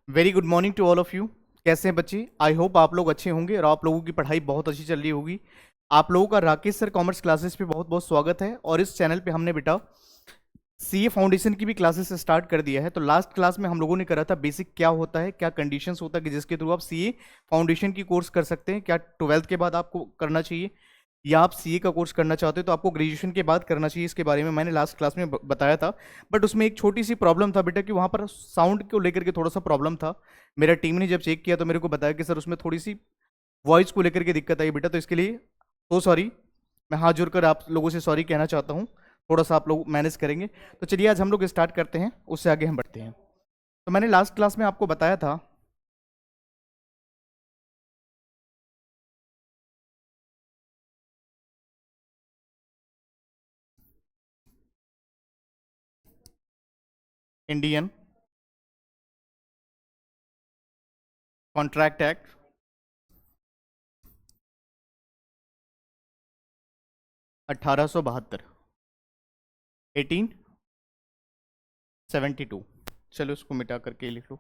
Very good morning to all of you. कैसे हैं बच्चे? आई होप आप लोग अच्छे होंगे और आप लोगों की पढ़ाई बहुत अच्छी चल रही होगी। आप लोगों का राकेश सर कॉमर्स क्लासेस पे बहुत बहुत स्वागत है। और इस चैनल पे हमने बेटा सीए फाउंडेशन की भी क्लासेस स्टार्ट कर दिया है। तो लास्ट क्लास में हम लोगों ने करा था बेसिक क्या होता है, क्या कंडीशंस होता है कि जिसके थ्रू आप सीए फाउंडेशन की कोर्स कर सकते हैं, क्या 12th के बाद आपको करना चाहिए, या आप सीए का कोर्स करना चाहते हो तो आपको ग्रेजुएशन के बाद करना चाहिए। इसके बारे में मैंने लास्ट क्लास में बताया था। बट उसमें एक छोटी सी प्रॉब्लम था बेटा कि वहाँ पर साउंड को लेकर के थोड़ा सा प्रॉब्लम था। मेरा टीम ने जब चेक किया तो मेरे को बताया कि सर उसमें थोड़ी सी वॉइस को लेकर के दिक्कत आई बेटा। तो इसके लिए तो सॉरी, मैं हाथ जोड़कर आप लोगों से सॉरी कहना चाहता हूँ। थोड़ा सा आप लोग मैनेज करेंगे। तो चलिए आज हम लोग स्टार्ट करते हैं, उससे आगे हम बढ़ते हैं। तो मैंने लास्ट क्लास में आपको बताया था इंडियन कॉन्ट्रैक्ट एक्ट 1872, 1872। चलो उसको मिटा करके लिख लो।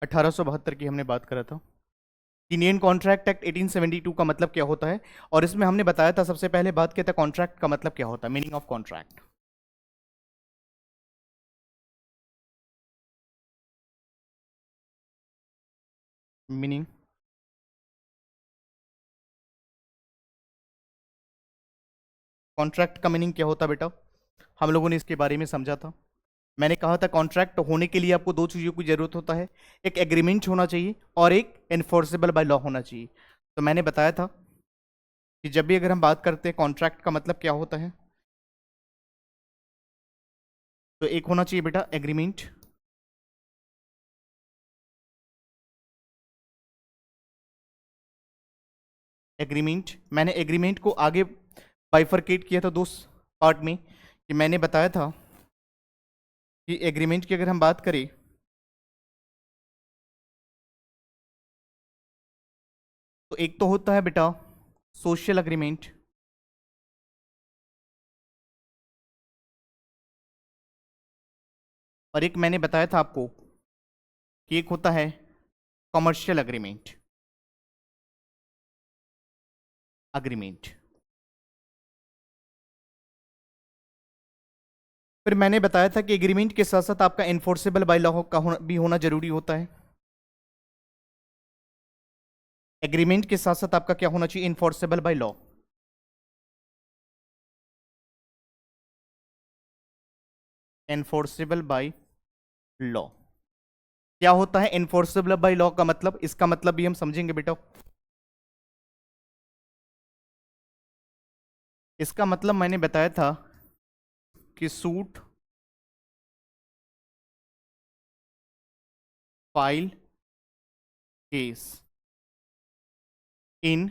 1872 की हमने बात करा था। इंडियन कॉन्ट्रैक्ट एक्ट 1872 का मतलब क्या होता है, और इसमें हमने बताया था सबसे पहले बात किया था कॉन्ट्रैक्ट का मतलब क्या होता है, meaning of contract. Meaning contract का मीनिंग क्या होता है बेटा, हम लोगों ने इसके बारे में समझा था। मैंने कहा था कॉन्ट्रैक्ट होने के लिए आपको दो चीज़ों की जरूरत होता है, एक एग्रीमेंट होना चाहिए और एक एनफोर्सेबल बाय लॉ होना चाहिए। तो मैंने बताया था कि जब भी अगर हम बात करते हैं कॉन्ट्रैक्ट का मतलब क्या होता है, तो एक होना चाहिए बेटा एग्रीमेंट, एग्रीमेंट। मैंने एग्रीमेंट को आगे बाइफरकेट किया था दो पार्ट में, कि मैंने बताया था कि एग्रीमेंट की अगर हम बात करें तो एक तो होता है बेटा सोशल एग्रीमेंट, और एक मैंने बताया था आपको कि एक होता है कमर्शियल एग्रीमेंट। एग्रीमेंट फिर मैंने बताया था कि एग्रीमेंट के साथ साथ आपका एनफोर्सेबल बाय लॉ का भी होना जरूरी होता है। एग्रीमेंट के साथ साथ आपका क्या होना चाहिए, enforceable by law. Enforceable by law क्या होता है, एनफोर्सेबल बाय लॉ का मतलब, इसका मतलब भी हम समझेंगे बेटा। इसका मतलब मैंने बताया था कि suit file case in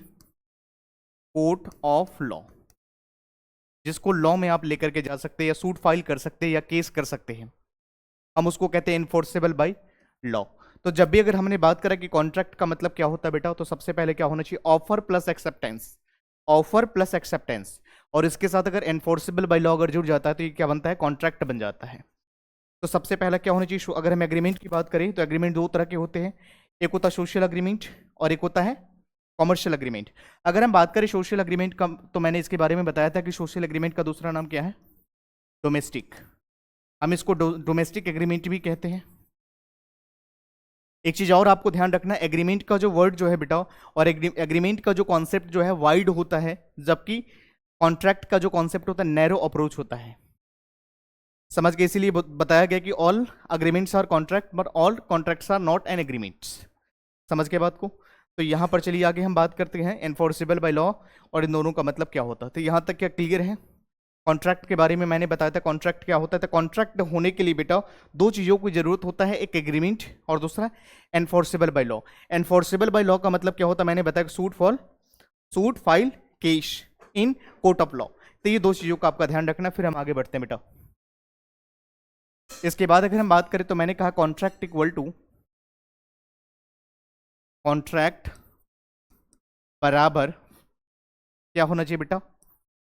court of law, जिसको लॉ में आप लेकर के जा सकते हैं या सूट फाइल कर सकते हैं या केस कर सकते हैं, हम उसको कहते हैं इन्फोर्सेबल बाय लॉ। तो जब भी अगर हमने बात करा कि कॉन्ट्रैक्ट का मतलब क्या होता है बेटा, तो सबसे पहले क्या होना चाहिए, offer plus acceptance. Offer plus acceptance, और इसके साथ अगर एनफोर्सेबल बाय लॉ अगर जुड़ जाता है तो ये क्या बनता है, कॉन्ट्रैक्ट बन जाता है। तो सबसे पहला क्या होना चाहिए, अगर हम एग्रीमेंट की बात करें तो एग्रीमेंट दो तरह के होते हैं, एक होता है सोशल एग्रीमेंट और एक होता है कॉमर्शियल एग्रीमेंट। अगर हम बात करें सोशल एग्रीमेंट का, तो मैंने इसके बारे में बताया था कि सोशल एग्रीमेंट का दूसरा नाम क्या है, डोमेस्टिक। हम इसको डोमेस्टिक एग्रीमेंट भी कहते हैं। एक चीज और आपको ध्यान रखना, एग्रीमेंट का जो वर्ड जो है बेटा, और एग्रीमेंट का जो कॉन्सेप्ट जो है वाइड होता है, जबकि कॉन्ट्रैक्ट का जो कॉन्सेप्ट होता है नैरो अप्रोच होता है। समझ गए? इसीलिए बताया गया कि all agreements are contract but all contracts are not an agreements. समझ के बात को? तो यहां पर चलिए आगे हम बात करते हैं एनफोर्सेबल बाय लॉ और इन दोनों का मतलब क्या होता है। तो यहां तक क्या क्लियर है? कॉन्ट्रैक्ट के बारे में मैंने बताया था कॉन्ट्रैक्ट क्या होता है। तो कॉन्ट्रैक्ट होने के लिए बेटा दो चीज़ों की जरूरत होता है, एक एग्रीमेंट और दूसरा enforceable by law. Enforceable by law का मतलब क्या होता है, मैंने बताया suit file case in court of law. तो ये दो चीज़ों का आपका ध्यान रखना, फिर हम आगे बढ़ते हैं बेटा। इसके बाद अगर हम बात करें तो मैंने कहा कॉन्ट्रैक्ट इक्वल टू, कॉन्ट्रैक्ट बराबर क्या होना चाहिए बेटा,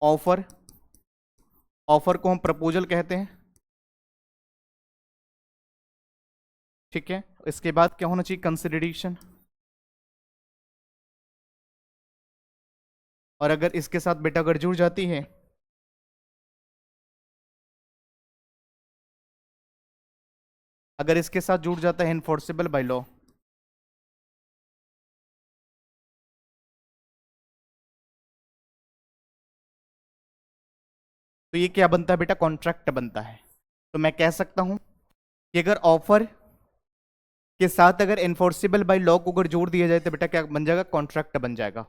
ऑफर ऑफर को हम प्रपोजल कहते हैं, ठीक है। इसके बाद क्या होना चाहिए, कंसिडरेशन। और अगर इसके साथ बेटा अगर जुड़ जाती है, अगर इसके साथ जुड़ जाता है इनफोर्सेबल बाय लॉ, तो ये क्या बनता है बेटा, कॉन्ट्रैक्ट बनता है। तो मैं कह सकता हूं कि अगर ऑफर के साथ अगर एनफोर्सेबल बाय लॉ को अगर जोड़ दिया जाए तो बेटा क्या बन जाएगा, कॉन्ट्रैक्ट बन जाएगा।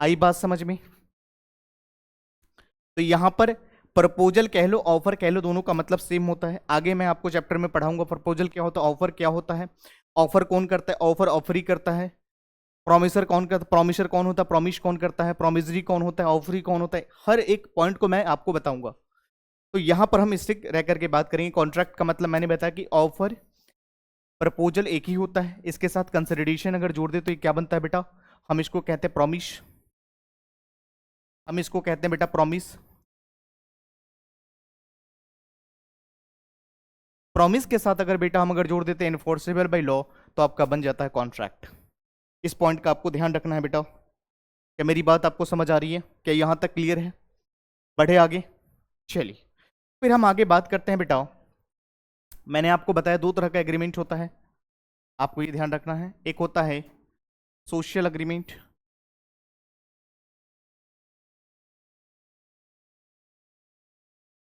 आई बात समझ में? तो यहां पर प्रपोजल कह लो, ऑफर कह लो, दोनों का मतलब सेम होता है। आगे मैं आपको चैप्टर में पढ़ाऊंगा प्रपोजल क्या होता है, ऑफर क्या होता है। ऑफर कौन करता है, ऑफर ऑफरी करता है। प्रोमिसर कौन करता, प्रोमिसर कौन होता है, प्रोमिस कौन करता है, प्रोमिसरी कौन होता है, ऑफरी कौन होता है, हर एक पॉइंट को मैं आपको बताऊंगा। तो यहां पर हम स्टिक रह करके बात करेंगे। कॉन्ट्रैक्ट का मतलब मैंने बताया कि ऑफर प्रपोजल एक ही होता है, इसके साथ कंसिडरेशन अगर जोड़ दे तो ये क्या बनता है बेटा, हम इसको कहते हैं प्रॉमिस, हम इसको कहते हैं बेटा प्रॉमिस। प्रॉमिस के साथ अगर बेटा हम अगर जोड़ देते हैं इनफोर्सेबल बाय लॉ, तो आपका बन जाता है कॉन्ट्रैक्ट। इस पॉइंट का आपको ध्यान रखना है बेटा। क्या मेरी बात आपको समझ आ रही है, क्या यहां तक क्लियर है? बढ़े आगे, चलिए फिर हम आगे बात करते हैं बेटा। मैंने आपको बताया दो तरह का एग्रीमेंट होता है, आपको ये ध्यान रखना है। एक होता है सोशल अग्रीमेंट,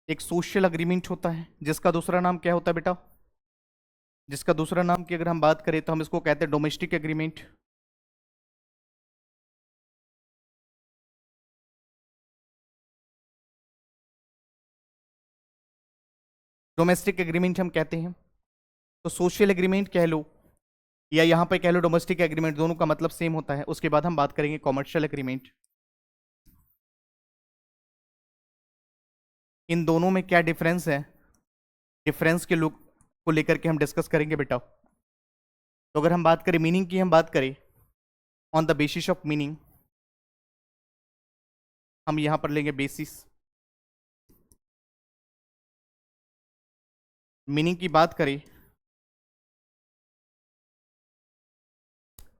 एक सोशल अग्रीमेंट होता है जिसका दूसरा नाम क्या होता है बेटा, जिसका दूसरा नाम की अगर हम बात करें तो हम इसको कहते हैं डोमेस्टिक एग्रीमेंट। डोमेस्टिक एग्रीमेंट हम कहते हैं। तो सोशल एग्रीमेंट कह लो या यहां पे कह लो डोमेस्टिक एग्रीमेंट, दोनों का मतलब सेम होता है। उसके बाद हम बात करेंगे कॉमर्शियल एग्रीमेंट। इन दोनों में क्या डिफरेंस है, डिफरेंस के लोग को लेकर के हम डिस्कस करेंगे बेटा। तो अगर हम बात करें मीनिंग की, हम बात करें on the basis of meaning, हम यहां पर लेंगे बेसिस। मीनिंग की बात करें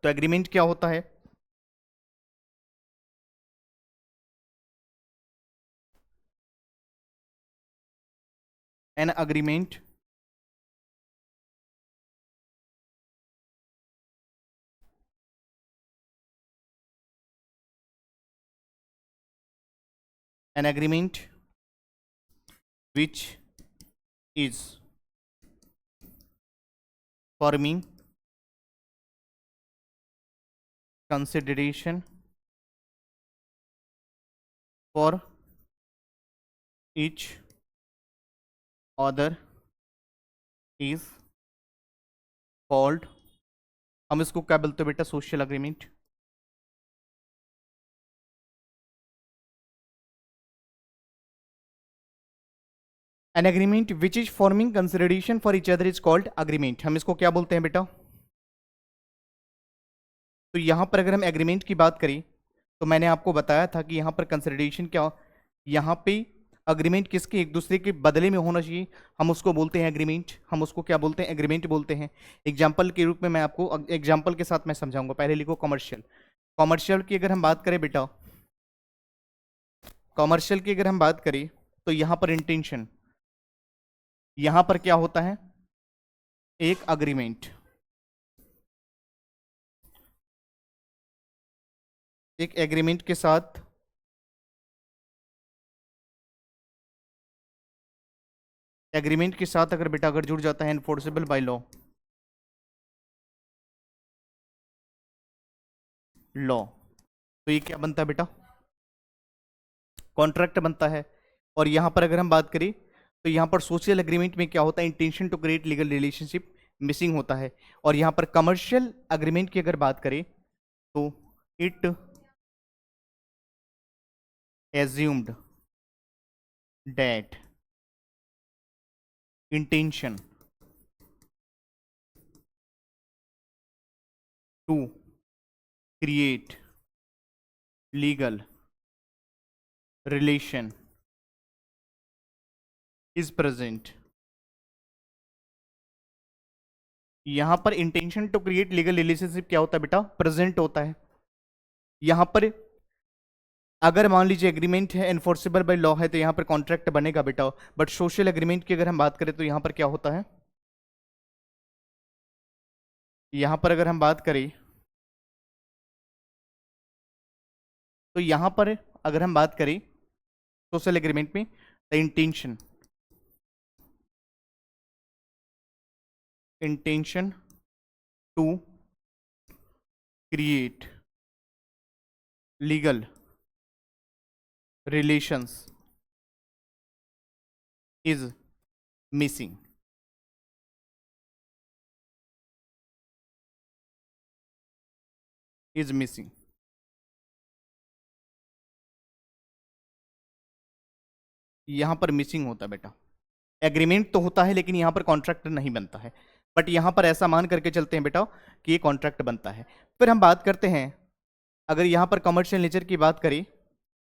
तो एग्रीमेंट क्या होता है, an agreement an agreement which is forming consideration for each other is called, हम इसको क्या बोलते हैं बेटा, social agreement. An agreement which is forming consideration for each other is called agreement, हम इसको क्या बोलते हैं बेटा। तो यहां पर अगर हम एग्रीमेंट की बात करें तो मैंने आपको बताया था कि यहां पर कंसिडरेशन क्या, यहां पे अग्रीमेंट किसके एक दूसरे के बदले में होना चाहिए, हम उसको बोलते हैं एग्रीमेंट, हम उसको क्या बोलते हैं, एग्रीमेंट बोलते हैं। एग्जाम्पल के रूप में मैं आपको एग्जाम्पल के साथ मैं समझाऊंगा। पहले लिखो कमर्शियल। कॉमर्शियल की अगर हम बात करें बेटा, कॉमर्शियल की अगर हम बात करें तो यहां पर इंटेंशन, यहां पर क्या होता है, एक अग्रीमेंट, एक एग्रीमेंट के साथ, एग्रीमेंट के साथ अगर बेटा अगर जुड़ जाता है एनफोर्सेबल बाय लॉ, लॉ, तो ये क्या बनता है बेटा, कॉन्ट्रैक्ट बनता है। और यहां पर अगर हम बात करें तो यहां पर सोशल एग्रीमेंट में क्या होता है, intention to create legal relationship missing होता है। और यहां पर कमर्शियल अग्रीमेंट की अगर बात करें तो it assumed that intention to create legal relation is present. यहां पर intention to create legal relationship क्या होता है बेटा? प्रेजेंट होता है। यहां पर अगर मान लीजिए एग्रीमेंट है, एनफोर्सेबल बाय लॉ है, तो यहां पर कॉन्ट्रैक्ट बनेगा बेटा। बट सोशल एग्रीमेंट की अगर हम बात करें तो यहां पर क्या होता है? यहां पर अगर हम बात करें तो यहां पर अगर हम बात करें सोशल एग्रीमेंट में, the intention to create legal relations is missing. Is missing. यहां पर मिसिंग होता है बेटा। एग्रीमेंट तो होता है लेकिन यहां पर कॉन्ट्रैक्ट नहीं बनता है। बट यहां पर ऐसा मान करके चलते हैं बेटा कि ये कॉन्ट्रैक्ट बनता है। फिर हम बात करते हैं, अगर यहां पर कमर्शियल नेचर की बात करें,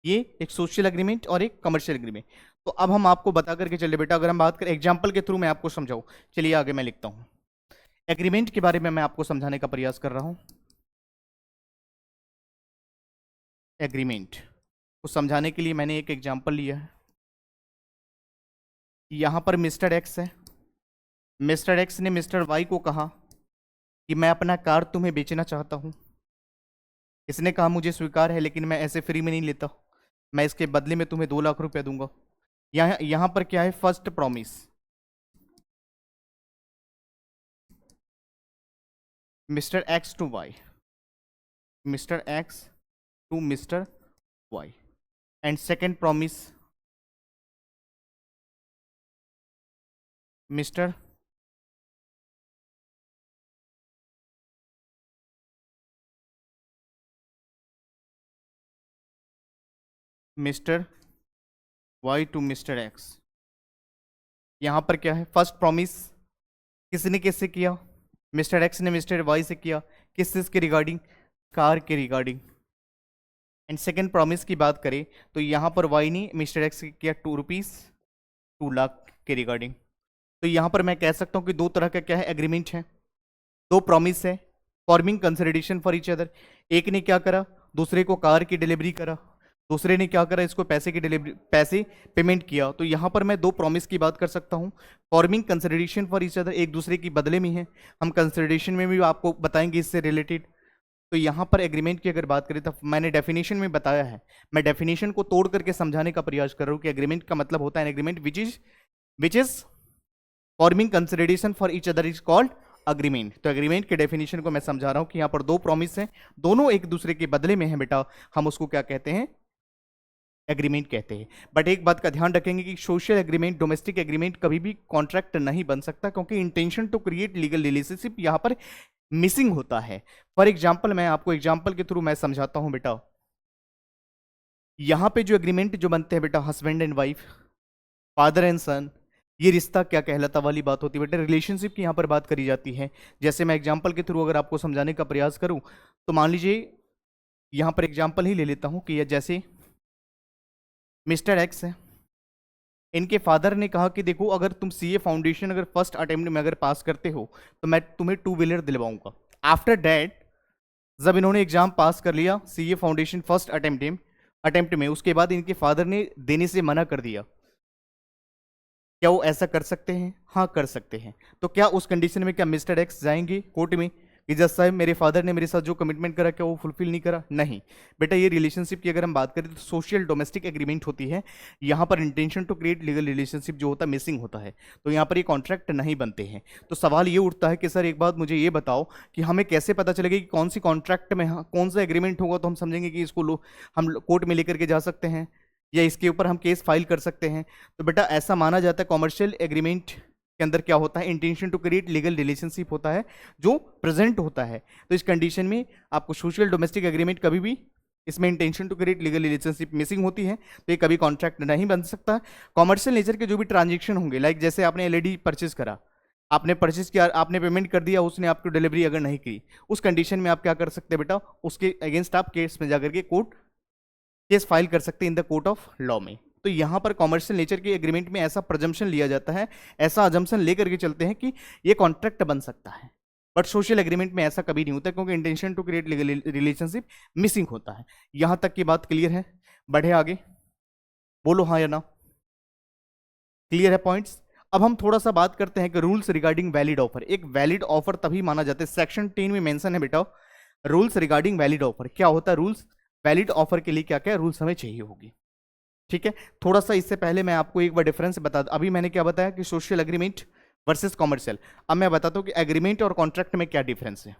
ये एक सोशल एग्रीमेंट और एक कमर्शियल एग्रीमेंट। तो अब हम आपको बता करके चले बेटा, अगर हम बात करें एग्जाम्पल के थ्रू मैं आपको समझाऊं। चलिए आगे मैं लिखता हूं। एग्रीमेंट के बारे में मैं आपको समझाने का प्रयास कर रहा हूं। एग्रीमेंट को समझाने के लिए मैंने एक एग्जाम्पल लिया है। यहां पर मिस्टर एक्स है। मिस्टर एक्स ने मिस्टर वाई को कहा कि मैं अपना कार तुम्हें बेचना चाहता हूं। इसने कहा मुझे स्वीकार है, लेकिन मैं ऐसे फ्री में नहीं लेता, मैं इसके बदले में तुम्हें 2 लाख रुपया दूंगा। यहां पर क्या है? First promise. Mister x to y, mister x to mister y. And second promise, mister mister y to mister x. यहां पर क्या है? फर्स्ट प्रॉमिस किसने किससे किया? मिस्टर एक्स ने मिस्टर वाई से किया। किस चीज के रिगार्डिंग? कार के रिगार्डिंग। एंड सेकेंड प्रॉमिस की बात करें तो यहां पर वाई ने मिस्टर एक्स से किया 2 रुपीज 2 लाख के रिगार्डिंग। तो यहां पर मैं कह सकता हूं कि दो तरह का क्या है? एग्रीमेंट है, दो प्रॉमिस है, forming consideration for each other. एक ने क्या करा? दूसरे को कार की डिलीवरी करा। दूसरे ने क्या करा? इसको पैसे की डिलीवरी, पैसे पेमेंट किया। तो यहां पर मैं दो प्रॉमिस की बात कर सकता हूं। Forming consideration for each other, एक दूसरे की बदले में है। हम कंसिडरेशन में भी आपको बताएंगे इससे रिलेटेड। तो यहां पर एग्रीमेंट की अगर बात करें तो मैंने डेफिनेशन में बताया है, मैं डेफिनेशन को तोड़ करके समझाने का प्रयास कर रहा हूं कि एग्रीमेंट का मतलब होता है agreement which is forming consideration for each other is called agreement. तो एग्रीमेंट के डेफिनेशन को मैं समझा रहा हूं कि यहां पर दो प्रॉमिस हैं, दोनों एक दूसरे के बदले में है बेटा, हम उसको क्या कहते हैं? एग्रीमेंट कहते हैं। बट एक बात का ध्यान रखेंगे कि सोशल एग्रीमेंट, डोमेस्टिक एग्रीमेंट कभी भी कॉन्ट्रैक्ट नहीं बन सकता, क्योंकि intention to create legal relationship यहां पर मिसिंग होता है। फॉर एग्जाम्पल, मैं आपको एग्जाम्पल के थ्रू मैं समझाता हूं बेटा। यहां पे जो एग्रीमेंट जो बनते हैं बेटा, husband and wife, father and son, ये रिश्ता क्या कहलाता वाली बात होती है बेटा, रिलेशनशिप की यहाँ पर बात करी जाती है। जैसे मैं एग्जांपल के थ्रू अगर आपको समझाने का प्रयास करूं तो मान लीजिए यहाँ पर एग्जांपल ही ले लेता हूं कि ये जैसे मिस्टर एक्स है, इनके फादर ने कहा कि देखो अगर तुम सीए फाउंडेशन अगर फर्स्ट अटेम्प्ट में अगर पास करते हो तो मैं तुम्हें 2 व्हीलर दिलवाऊंगा। आफ्टर डैट, जब इन्होंने एग्जाम पास कर लिया सीए फाउंडेशन फर्स्ट अटेम्प्ट में, उसके बाद इनके फादर ने देने से मना कर दिया। क्या वो ऐसा कर सकते हैं? हाँ कर सकते हैं। तो क्या उस कंडीशन में क्या मिस्टर एक्स जाएंगे कोर्ट में कि जज साहब मेरे फादर ने मेरे साथ जो कमिटमेंट करा क्या वो फुलफिल नहीं करा? नहीं बेटा, ये रिलेशनशिप की अगर हम बात करें तो सोशल डोमेस्टिक एग्रीमेंट होती है। यहाँ पर intention to create legal relationship जो होता है मिसिंग होता है, तो यहाँ पर ये कॉन्ट्रैक्ट नहीं बनते हैं। तो सवाल ये उठता है कि सर एक बात मुझे ये बताओ कि हमें कैसे पता चलेगा कि कौन सी कॉन्ट्रैक्ट में कौन सा एग्रीमेंट होगा तो हम समझेंगे कि इसको हम कोर्ट में लेकर के जा सकते हैं या इसके ऊपर हम केस फाइल कर सकते हैं? तो बेटा ऐसा माना जाता है कॉमर्शियल एग्रीमेंट के अंदर क्या होता है? Intention to create legal relationship होता है जो प्रेजेंट होता है। तो इस कंडीशन में आपको सोशल डोमेस्टिक एग्रीमेंट कभी भी इसमें intention to create legal relationship missing होती है, तो ये कभी कॉन्ट्रैक्ट नहीं बन सकता। कॉमर्शियल नेचर के जो भी ट्रांजेक्शन होंगे, लाइक जैसे आपने एलईडी परचेज करा, आपने परचेज किया, आपने पेमेंट कर दिया, उसने आपको डिलीवरी अगर नहीं की, उस कंडीशन में आप क्या कर सकते हैं बेटा? उसके अगेंस्ट आप केस में जाकर के केस फाइल कर सकते हैं in the court of law में। तो तो यहाँ पर कॉमर्शियल नेचर के एग्रीमेंट में ऐसा प्रजम्पशन लिया जाता है, ऐसा अजम्पशन लेकर के चलते हैं कि ये कॉन्ट्रैक्ट बन सकता है। बट सोशल एग्रीमेंट में ऐसा कभी नहीं होता, क्योंकि intention to create relationship missing होता है। यहां तक की बात क्लियर है? बढ़े आगे, बोलो हाँ या ना। क्लियर है पॉइंट्स? अब हम थोड़ा सा बात करते हैं कि रूल्स रिगार्डिंग वैलिड ऑफर। एक वैलिड ऑफर तभी माना जाता है, सेक्शन 10 में मेंशन है बेटा, रूल्स रिगार्डिंग वैलिड ऑफर। क्या होता है रूल्स? वैलिड ऑफर के लिए क्या क्या रूल्स हमें चाहिए होगी। ठीक है, थोड़ा सा इससे पहले मैं आपको एक बार डिफरेंस बता दूं। अभी मैंने क्या बताया कि सोशल एग्रीमेंट वर्सेस कॉमर्शियल। अब मैं बताता हूं कि एग्रीमेंट और कॉन्ट्रैक्ट में क्या डिफरेंस है।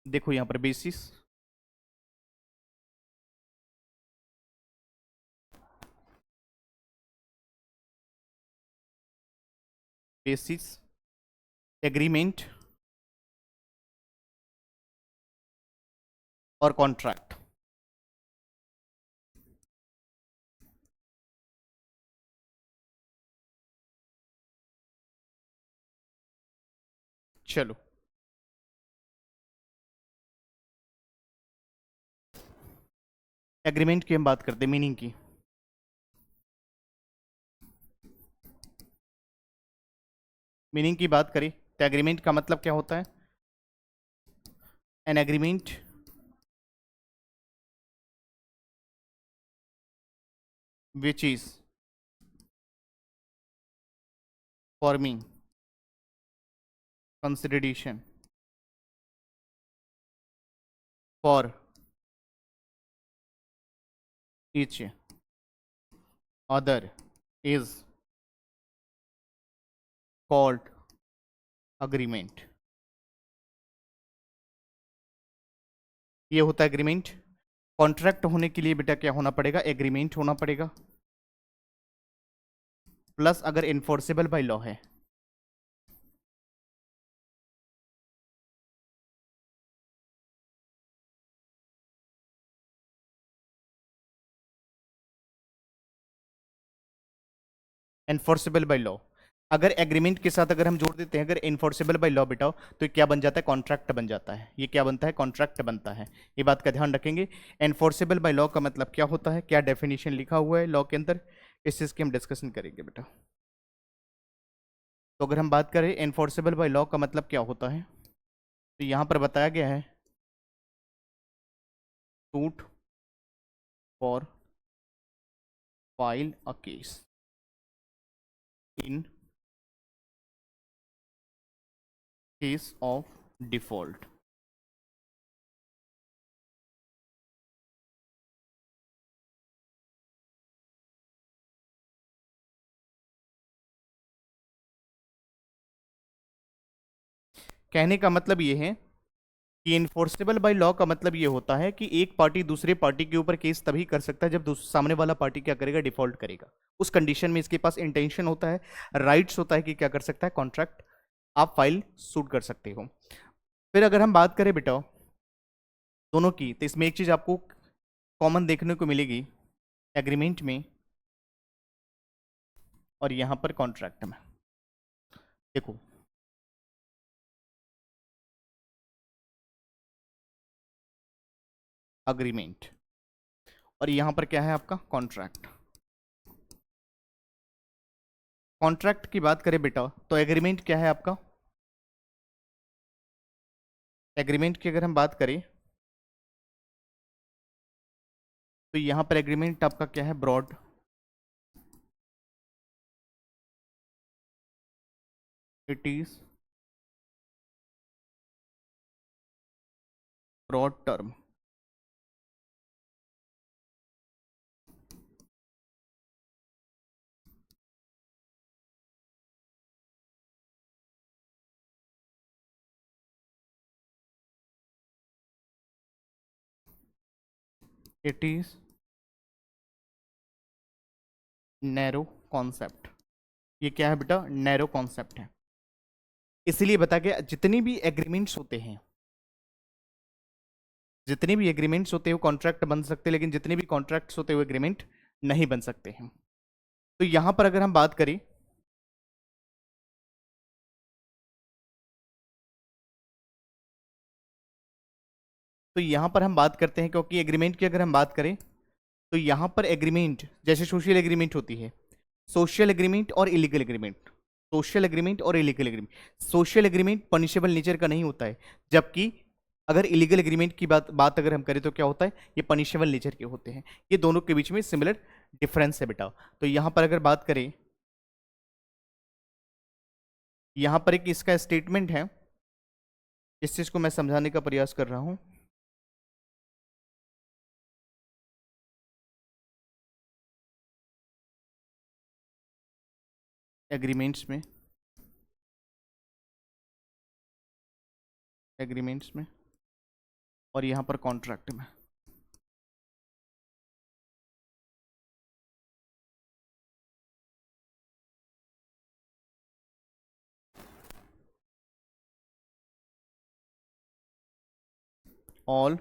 देखो यहां पर बेसिस, बेसिस, एग्रीमेंट और कॉन्ट्रैक्ट। चलो एग्रीमेंट की हम बात करते हैं, मीनिंग की। मीनिंग की बात करें तो एग्रीमेंट का मतलब क्या होता है? An agreement which is forming consideration for each other is called agreement। ये होता है एग्रीमेंट। कॉन्ट्रैक्ट होने के लिए बेटा क्या होना पड़ेगा? एग्रीमेंट होना पड़ेगा, प्लस अगर इन्फोर्सेबल बाय लॉ है। एनफोर्सेबल बाय लॉ, अगर एग्रीमेंट के साथ अगर हम जोड़ देते हैं, अगर इन्फोर्सेबल बाय लॉ बेटा, तो क्या बन जाता है? कॉन्ट्रैक्ट बन जाता है। ये क्या बनता है? कॉन्ट्रैक्ट बनता है। ये बात का ध्यान रखेंगे। एनफोर्सेबल बाय लॉ का मतलब क्या होता है, क्या डेफिनेशन लिखा हुआ है लॉ के अंदर, इस चीज की हम डिस्कशन करेंगे बेटा। तो अगर हम बात करें एनफोर्सेबल बाय लॉ का मतलब क्या होता है, तो यहां पर बताया गया है suit for file a case in case of default. कहने का मतलब ये है कि इन्फोर्सेबल बाय लॉ का मतलब ये होता है कि एक पार्टी दूसरे पार्टी के ऊपर केस तभी कर सकता है जब सामने वाला पार्टी क्या करेगा? डिफॉल्ट करेगा। उस कंडीशन में इसके पास इंटेंशन होता है, राइट्स होता है कि क्या कर सकता है? कॉन्ट्रैक्ट आप फाइल सूट कर सकते हो। फिर अगर हम बात करें बेटा दोनों की, तो इसमें एक चीज आपको कॉमन देखने को मिलेगी एग्रीमेंट में और यहां पर कॉन्ट्रैक्ट में। देखो अग्रीमेंट और यहां पर क्या है आपका? कॉन्ट्रैक्ट। कॉन्ट्रैक्ट की बात करें बेटा तो एग्रीमेंट क्या है आपका? एग्रीमेंट की अगर हम बात करें तो यहां पर एग्रीमेंट आपका क्या है? Broad. It is broad term. It is narrow concept. ये क्या है बेटा? नैरो कॉन्सेप्ट है। इसलिए बता गया जितनी भी एग्रीमेंट्स होते हैं, जितने भी एग्रीमेंट्स होते हैं वो कॉन्ट्रैक्ट बन सकते हैं, लेकिन जितने भी कॉन्ट्रैक्ट्स होते हैं वो एग्रीमेंट नहीं बन सकते हैं। तो यहां पर अगर हम बात करें तो यहाँ पर हम बात करते हैं, क्योंकि एग्रीमेंट की अगर हम बात करें तो यहाँ पर एग्रीमेंट जैसे सोशल एग्रीमेंट होती है, सोशल एग्रीमेंट और इलीगल एग्रीमेंट, सोशल एग्रीमेंट और illegal agreement. Social agreement punishable nature का नहीं होता है, जबकि अगर इलीगल एग्रीमेंट की बात अगर हम करें तो क्या होता है, ये पनिशेबल नेचर के होते हैं। ये दोनों के बीच में सिमिलर डिफरेंस है बेटा। तो यहाँ पर अगर बात करें, यहाँ पर एक इसका स्टेटमेंट है, इस चीज को मैं समझाने का प्रयास कर रहा हूं। एग्रीमेंट्स में, एग्रीमेंट्स में और यहाँ पर कॉन्ट्रैक्ट में। ऑल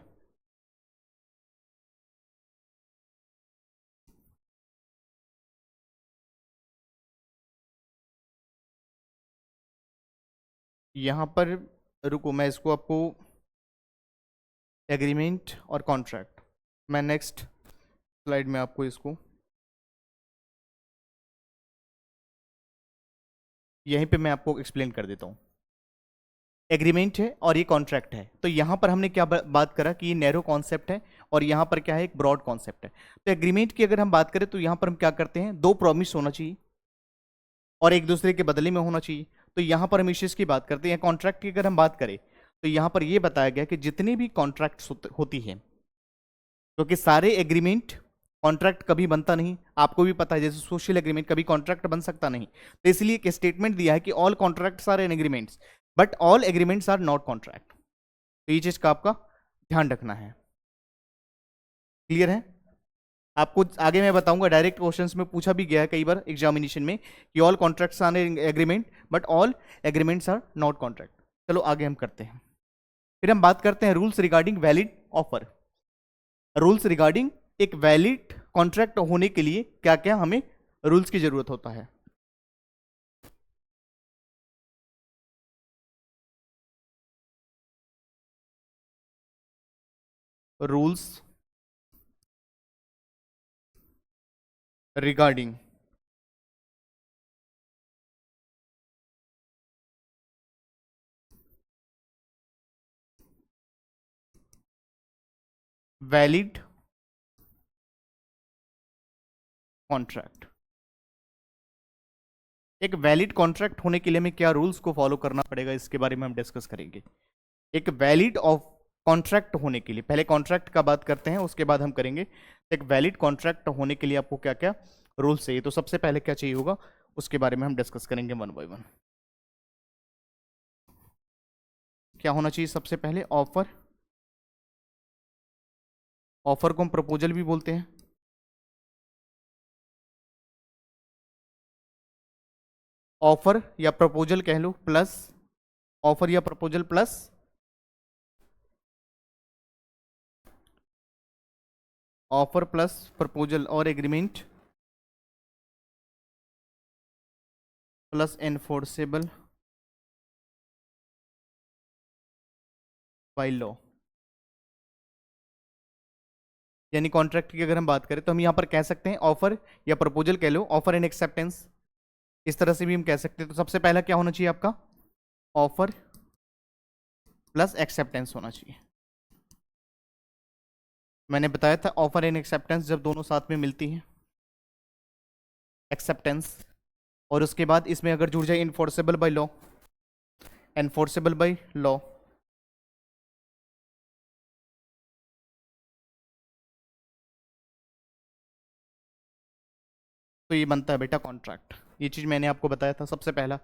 यहाँ पर, रुको मैं इसको आपको, एग्रीमेंट और कॉन्ट्रैक्ट, मैं नेक्स्ट स्लाइड में आपको इसको यहीं पे मैं आपको एक्सप्लेन कर देता हूँ। एग्रीमेंट है और ये कॉन्ट्रैक्ट है, तो यहाँ पर हमने क्या बात करा कि ये नैरो कॉन्सेप्ट है और यहाँ पर क्या है, एक ब्रॉड कॉन्सेप्ट है। तो एग्रीमेंट की अगर हम बात करें तो यहाँ पर हम क्या करते हैं, दो प्रॉमिस होना चाहिए और एक दूसरे के बदले में होना चाहिए। तो यहाँ पर हम इस चीज की बात करते हैं। कॉन्ट्रैक्ट की अगर हम बात करें तो यहाँ पर यह बताया गया कि जितनी भी कॉन्ट्रैक्ट्स होती है, क्योंकि सारे एग्रीमेंट कॉन्ट्रैक्ट कभी बनता नहीं, आपको भी पता है, जैसे सोशल एग्रीमेंट कभी कॉन्ट्रैक्ट बन सकता नहीं, तो इसलिए एक स्टेटमेंट दिया है कि all contracts are an agreements but all agreements are not contract. तो ये चीज का आपका ध्यान रखना है। क्लियर है? आपको आगे मैं बताऊंगा, डायरेक्ट क्वेश्चंस में पूछा भी गया है कई बार एग्जामिनेशन में कि all contracts are agreement but all agreements are not contract. चलो आगे हम करते हैं। फिर हम बात करते हैं rules regarding valid offer. Rules regarding एक वैलिड कॉन्ट्रैक्ट होने के लिए क्या क्या हमें रूल्स की जरूरत होता है। Rules regarding valid contract. एक वैलिड कॉन्ट्रैक्ट होने के लिए हमें क्या रूल्स को फॉलो करना पड़ेगा, इसके बारे में हम डिस्कस करेंगे। एक वैलिड ऑफ कॉन्ट्रैक्ट होने के लिए, पहले कॉन्ट्रैक्ट का बात करते हैं उसके बाद हम करेंगे। एक वैलिड कॉन्ट्रैक्ट होने के लिए आपको क्या क्या रूल्स चाहिए, तो सबसे पहले क्या चाहिए होगा उसके बारे में हम डिस्कस करेंगे वन बाय वन। क्या होना चाहिए सबसे पहले, ऑफर। ऑफर को हम प्रपोजल भी बोलते हैं। ऑफर या प्रपोजल कह लो प्लस, ऑफर या proposal plus offer plus proposal और agreement plus enforceable by law. यानी कॉन्ट्रैक्ट की अगर हम बात करें तो हम यहां पर कह सकते हैं ऑफर या प्रपोजल कह लो, ऑफर एंड एक्सेप्टेंस, इस तरह से भी हम कह सकते हैं। तो सबसे पहला क्या होना चाहिए आपका, ऑफर प्लस एक्सेप्टेंस होना चाहिए। मैंने बताया था ऑफर एंड एक्सेप्टेंस जब दोनों साथ में मिलती हैं, एक्सेप्टेंस, और उसके बाद इसमें अगर जुड़ जाए enforceable by law, enforceable by law, तो ये बनता है बेटा कॉन्ट्रैक्ट। ये चीज मैंने आपको बताया था सबसे पहला।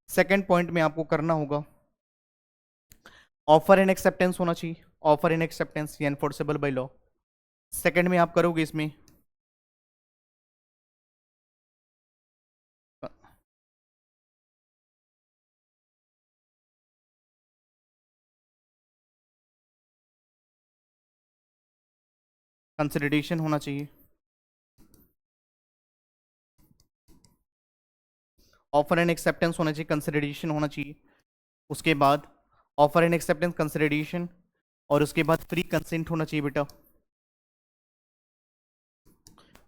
सेकंड पॉइंट में आपको करना होगा, ऑफर एंड एक्सेप्टेंस होना चाहिए, ऑफर एंड एक्सेप्टेंस या एनफोर्सेबल बाय लॉ। सेकंड में आप करोगे इसमें कंसिडरेशन होना चाहिए, ऑफर एंड एक्सेप्टेंस होना चाहिए, कंसिडरेशन होना चाहिए। उसके बाद ऑफर एंड एक्सेप्टेंस, कंसिडरेशन, और उसके बाद फ्री कंसेंट होना चाहिए बेटा।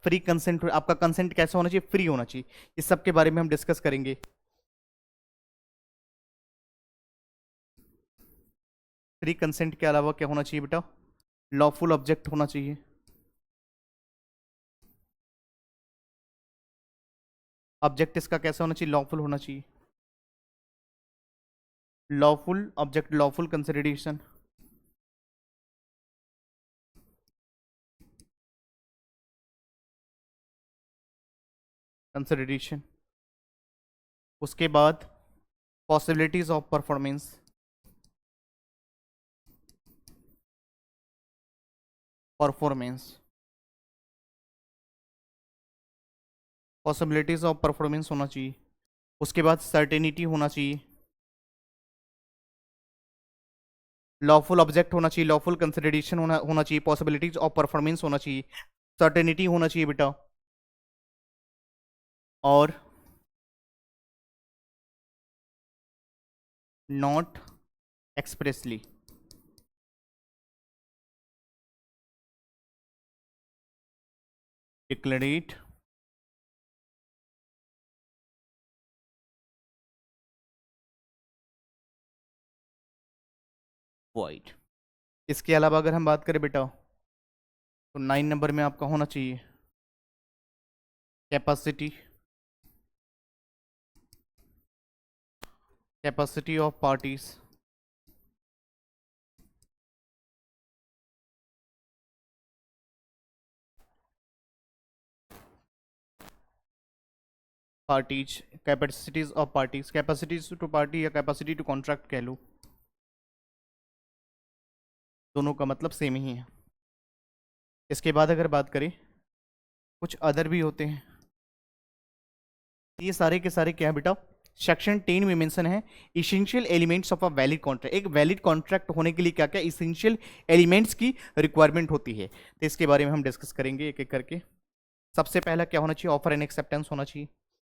फ्री कंसेंट, आपका कंसेंट कैसा होना चाहिए? फ्री होना चाहिए। इस सब के बारे में हम डिस्कस करेंगे। फ्री कंसेंट के अलावा क्या होना चाहिए बेटा? लॉफुल ऑब्जेक्ट होना चाहिए। ऑब्जेक्ट इसका कैसा होना चाहिए? लॉफुल होना चाहिए। Lawful object, lawful consideration. Consideration. उसके बाद possibilities of performance. Performance, possibilities of performance होना चाहिए। उसके बाद सर्टेनिटी होना चाहिए। लॉफुल ऑब्जेक्ट होना चाहिए, लॉफुल कंसिडरेशन होना चाहिए, पॉसिबिलिटीज ऑफ परफॉर्मेंस होना चाहिए, सर्टेनिटी होना चाहिए बेटा, और नॉट एक्सप्रेसली। डिक्लेरेट वॉइड। इसके अलावा अगर हम बात करें बेटा, तो 9 नंबर में आपका होना चाहिए capacity, capacity of parties. Parties, capacities of parties, capacities to party या कैपेसिटी टू कॉन्ट्रैक्ट कह लो, दोनों का मतलब सेम ही है। इसके बाद अगर बात करें, कुछ अदर भी होते हैं। ये सारे के सारे क्या है बेटा? सेक्शन 10 में मेंशन है essential elements of a valid contract. एक वैलिड कॉन्ट्रैक्ट होने के लिए क्या क्या इसेंशियल एलिमेंट्स की रिक्वायरमेंट होती है, तो इसके बारे में हम डिस्कस करेंगे एक एक करके। सबसे पहला क्या होना चाहिए? ऑफर एंड एक्सेप्टेंस होना चाहिए।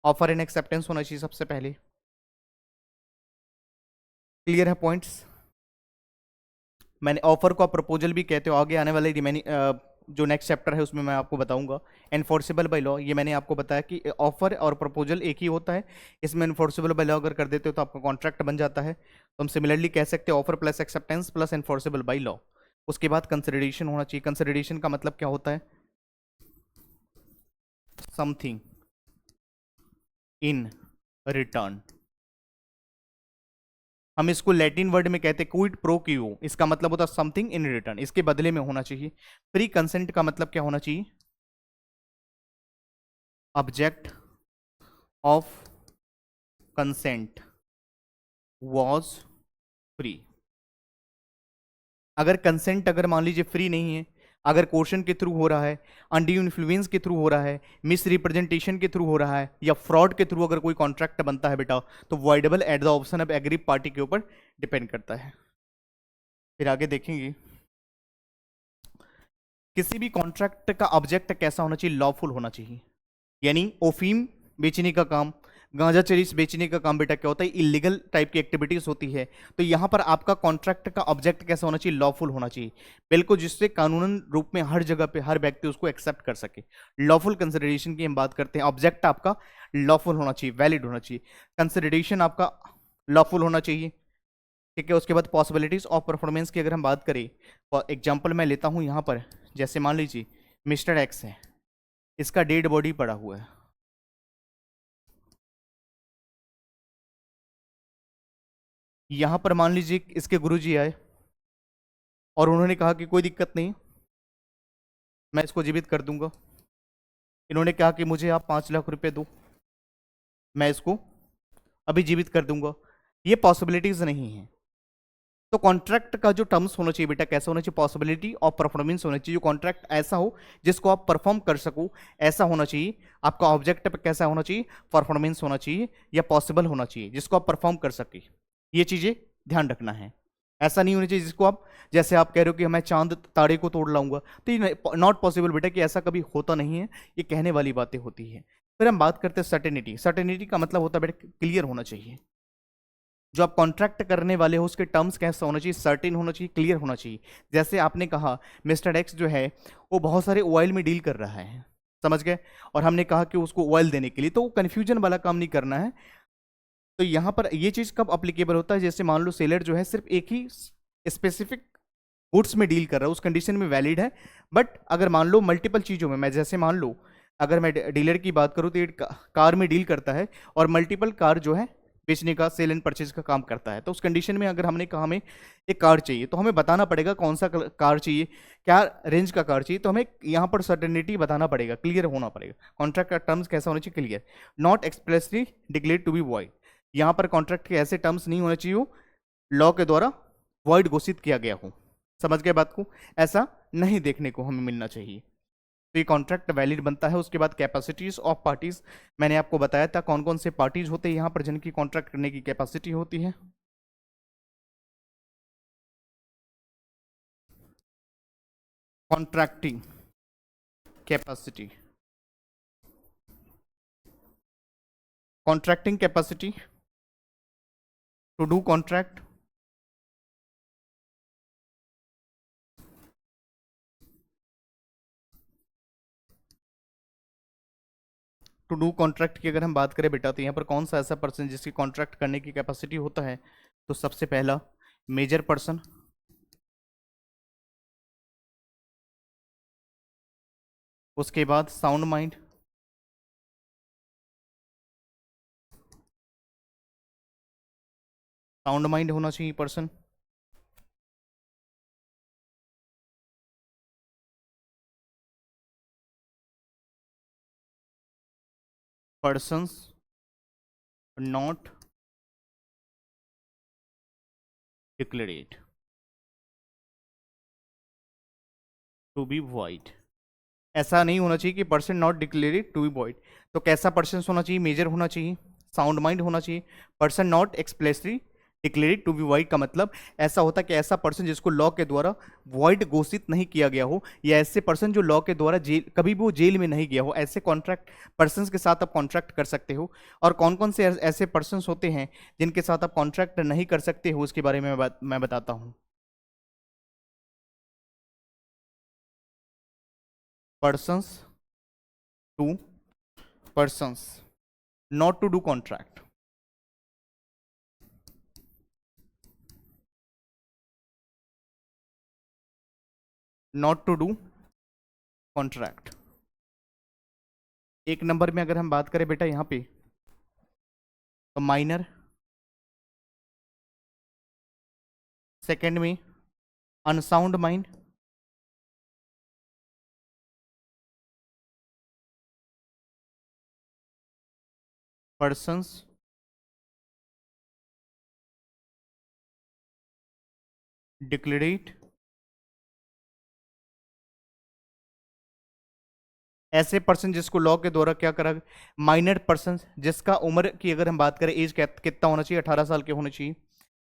ऑफर एंड एक्सेप्टेंस होना चाहिए सबसे पहले। क्लियर है पॉइंट्स? मैंने ऑफर को आप प्रपोजल भी कहते हो, आगे आने वाले रिमेनिंग जो नेक्स्ट चैप्टर है उसमें मैं आपको बताऊंगा। एनफोर्सेबल बाय लॉ, ये मैंने आपको बताया कि ऑफर और प्रपोजल एक ही होता है। इसमें एनफोर्सेबल बाय लॉ अगर कर देते हो तो आपका कॉन्ट्रैक्ट बन जाता है। तो हम सिमिलरली कह सकते हैं offer plus acceptance plus enforceable by law. उसके बाद कंसिडरेशन होना चाहिए। कंसिडरेशन का मतलब क्या होता है? Something in return. हम इसको लैटिन वर्ड में कहते हैं क्विड प्रो क्यू, इसका मतलब होता है समथिंग इन रिटर्न, इसके बदले में होना चाहिए। प्री कंसेंट का मतलब क्या होना चाहिए? Object of consent was free. अगर कंसेंट अगर मान लीजिए फ्री नहीं है, अगर कोर्शन के थ्रू हो रहा है, अंडर इन्फ्लुएंस के थ्रू हो रहा है, मिस रिप्रेजेंटेशन के थ्रू हो रहा है, या फ्रॉड के थ्रू अगर कोई कॉन्ट्रैक्ट बनता है बेटा, तो voidable at the option of agree party के ऊपर डिपेंड करता है। फिर आगे देखेंगे किसी भी कॉन्ट्रैक्ट का ऑब्जेक्ट कैसा होना चाहिए? लॉफुल होना चाहिए। यानी ओफीम बेचने का काम, गांजा चरीस बेचने का काम बेटा क्या होता है? इलीगल टाइप की एक्टिविटीज होती है। तो यहां पर आपका कॉन्ट्रैक्ट का ऑब्जेक्ट कैसा होना चाहिए? लॉफुल होना चाहिए, बिल्कुल, जिससे कानूनन रूप में हर जगह पे हर व्यक्ति उसको एक्सेप्ट कर सके। लॉफुल कंसिडरेशन की हम बात करते हैं, ऑब्जेक्ट आपका लॉफुल होना चाहिए, वैलिड होना चाहिए, कंसिडरेशन आपका लॉफुल होना चाहिए। ठीक है। उसके बाद पॉसिबिलिटीज ऑफ परफॉर्मेंस की अगर हम बात करें, एग्जाम्पल मैं लेता हूं यहां पर, जैसे मान लीजिए मिस्टर एक्स है, इसका डेड बॉडी पड़ा हुआ है, यहां पर मान लीजिए इसके गुरुजी आए और उन्होंने कहा कि कोई दिक्कत नहीं, मैं इसको जीवित कर दूंगा। इन्होंने कहा कि मुझे आप 5 लाख रुपए दो, मैं इसको अभी जीवित कर दूंगा। ये पॉसिबिलिटीज नहीं है। तो कॉन्ट्रैक्ट का जो टर्म्स होना चाहिए बेटा कैसा होना चाहिए? पॉसिबिलिटी और परफॉर्मेंस होना चाहिए। जो कॉन्ट्रैक्ट ऐसा हो जिसको आप परफॉर्म कर सको, ऐसा होना चाहिए। आपका ऑब्जेक्ट कैसा होना चाहिए? परफॉर्मेंस होना चाहिए या पॉसिबल होना चाहिए, जिसको आप परफॉर्म कर सके। ये चीजें ध्यान रखना है। ऐसा नहीं होना चाहिए जिसको आप, जैसे आप कह रहे हो कि मैं चांद तारे को तोड़ लाऊंगा, तो ये नॉट पॉसिबल बेटा, कि ऐसा कभी होता नहीं है, ये कहने वाली बातें होती है। फिर हम बात करते हैं सर्टेनिटी। सर्टेनिटी का मतलब होता है बेटा क्लियर होना चाहिए। जो आप कॉन्ट्रैक्ट करने वाले हो उसके टर्म्स कैसा होना चाहिए, सर्टेन होना चाहिए, क्लियर होना चाहिए। जैसे आपने कहा मिस्टर एक्स जो है वो बहुत सारे ऑयल में डील कर रहा है, समझ गए, और हमने कहा कि उसको ऑयल देने के लिए, तो वो कन्फ्यूजन वाला काम नहीं करना है। तो यहाँ पर ये चीज़ कब अप्लीकेबल होता है, जैसे मान लो सेलर जो है सिर्फ एक ही स्पेसिफिक गुड्स में डील कर रहा है, उस कंडीशन में वैलिड है। बट अगर मान लो मल्टीपल चीज़ों में, मैं जैसे मान लो अगर मैं डीलर की बात करूँ तो ये कार में डील करता है और मल्टीपल कार जो है बेचने का, सेल एंड परचेज का काम करता है, तो उस कंडीशन में अगर हमने कहा हमें एक कार चाहिए तो हमें बताना पड़ेगा कौन सा कार चाहिए, क्या रेंज का कार चाहिए, तो हमें यहाँ पर सर्टेनिटी बताना पड़ेगा, क्लियर होना पड़ेगा। कॉन्ट्रैक्ट का टर्म्स कैसा होना चाहिए, clear, not expressly declare to be void. यहाँ पर कॉन्ट्रैक्ट के ऐसे टर्म्स नहीं होने चाहिए लॉ के द्वारा वॉइड घोषित किया गया हो, समझ गए बात को, ऐसा नहीं देखने को हमें मिलना चाहिए। तो ये कॉन्ट्रैक्ट वैलिड बनता है। उसके बाद कैपेसिटीज ऑफ पार्टीज, मैंने आपको बताया था कौन कौन से पार्टीज होते हैं यहाँ पर जिनकी कॉन्ट्रैक्ट करने की कैपेसिटी होती है। Contracting capacity, contracting capacity to do contract, to do contract की अगर हम बात करें बेटा, तो यहाँ पर कौन सा ऐसा पर्सन जिसकी कॉन्ट्रैक्ट करने की कैपेसिटी होता है, तो सबसे पहला मेजर पर्सन, उसके बाद साउंड माइंड, साउंड माइंड होना चाहिए person, persons not declared to be void. ऐसा नहीं होना चाहिए कि person not declared to be void, तो कैसा पर्सन होना चाहिए, मेजर होना चाहिए, साउंड माइंड होना चाहिए, person not expressly declared to be void का मतलब ऐसा होता कि ऐसा पर्सन जिसको लॉ के द्वारा वॉइड घोषित नहीं किया गया हो, या ऐसे पर्सन जो लॉ के द्वारा जेल, कभी भी वो जेल में नहीं गया हो, ऐसे कॉन्ट्रैक्ट पर्सन के साथ आप कॉन्ट्रैक्ट कर सकते हो। और कौन कौन से ऐसे पर्सन होते हैं जिनके साथ आप कॉन्ट्रैक्ट नहीं कर सकते हो, उसके बारे में मैं बताता हूँ। Persons to persons not to do contract, not to do contract. एक नंबर में अगर हम बात करें बेटा यहाँ पे, तो माइनर, सेकंड में अनसाउंड माइंड, पर्सन्स डिक्लेरेट, ऐसे पर्सन जिसको लॉ के द्वारा क्या करा, माइनर पर्सन जिसका उम्र की अगर हम बात करें, एज कितना होना चाहिए, 18 साल के होने चाहिए,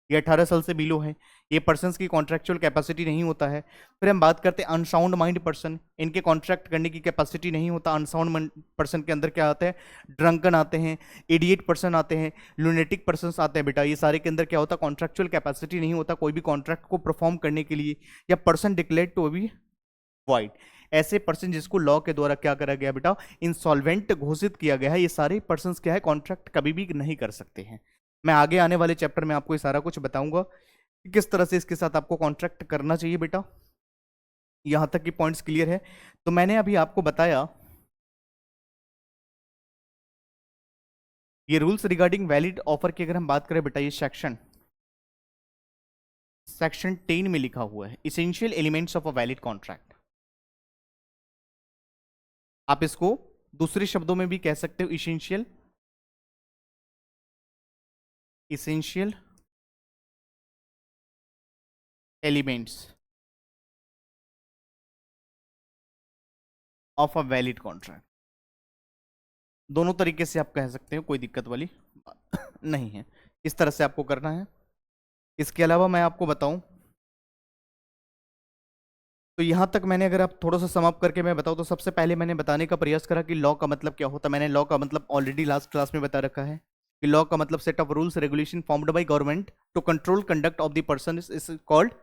ये 18 साल से बिलो है, ये पर्सन्स की कॉन्ट्रेक्चुअल कैपेसिटी नहीं होता है। फिर हम बात करते हैं अनसाउंड माइंड पर्सन, इनके कॉन्ट्रैक्ट करने की कैपेसिटी नहीं होता। अनसाउंड पर्सन के अंदर क्या आता है, ड्रंकन आते हैं, इडियट पर्सन आते हैं, लुनेटिक पर्सन आते हैं बेटा, ये सारे के अंदर क्या होता है, कॉन्ट्रैक्चुअल कैपेसिटी नहीं होता कोई भी कॉन्ट्रैक्ट को परफॉर्म करने के लिए, या person declare to be void. ऐसे पर्सन जिसको लॉ के द्वारा क्या करा गया बेटा, इंसॉल्वेंट घोषित किया गया है, ये सारे पर्सन क्या है, कॉन्ट्रैक्ट कभी भी नहीं कर सकते हैं। मैं आगे आने वाले चैप्टर में आपको ये सारा कुछ बताऊंगा कि किस तरह से इसके साथ आपको कॉन्ट्रैक्ट करना चाहिए बेटा। यहां तक की पॉइंट्स क्लियर है। तो मैंने अभी आपको बताया ये रूल्स रिगार्डिंग वैलिड ऑफर की अगर हम बात करें बेटा, ये सेक्शन 10 में लिखा हुआ है, essential elements of a valid contract. आप इसको दूसरे शब्दों में भी कह सकते हो, essential elements of a valid contract. दोनों तरीके से आप कह सकते हो, कोई दिक्कत वाली नहीं है, इस तरह से आपको करना है। इसके अलावा मैं आपको बताऊं, तो यहां तक मैंने अगर आप थोड़ा सा समाप्त करके मैं बताऊं, तो सबसे पहले मैंने बताने का प्रयास करा कि लॉ का मतलब क्या होता है। मैंने लॉ का मतलब ऑलरेडी लास्ट क्लास में बता रखा है। लॉ का मतलब set of rules regulation formed by government to control conduct of the person is called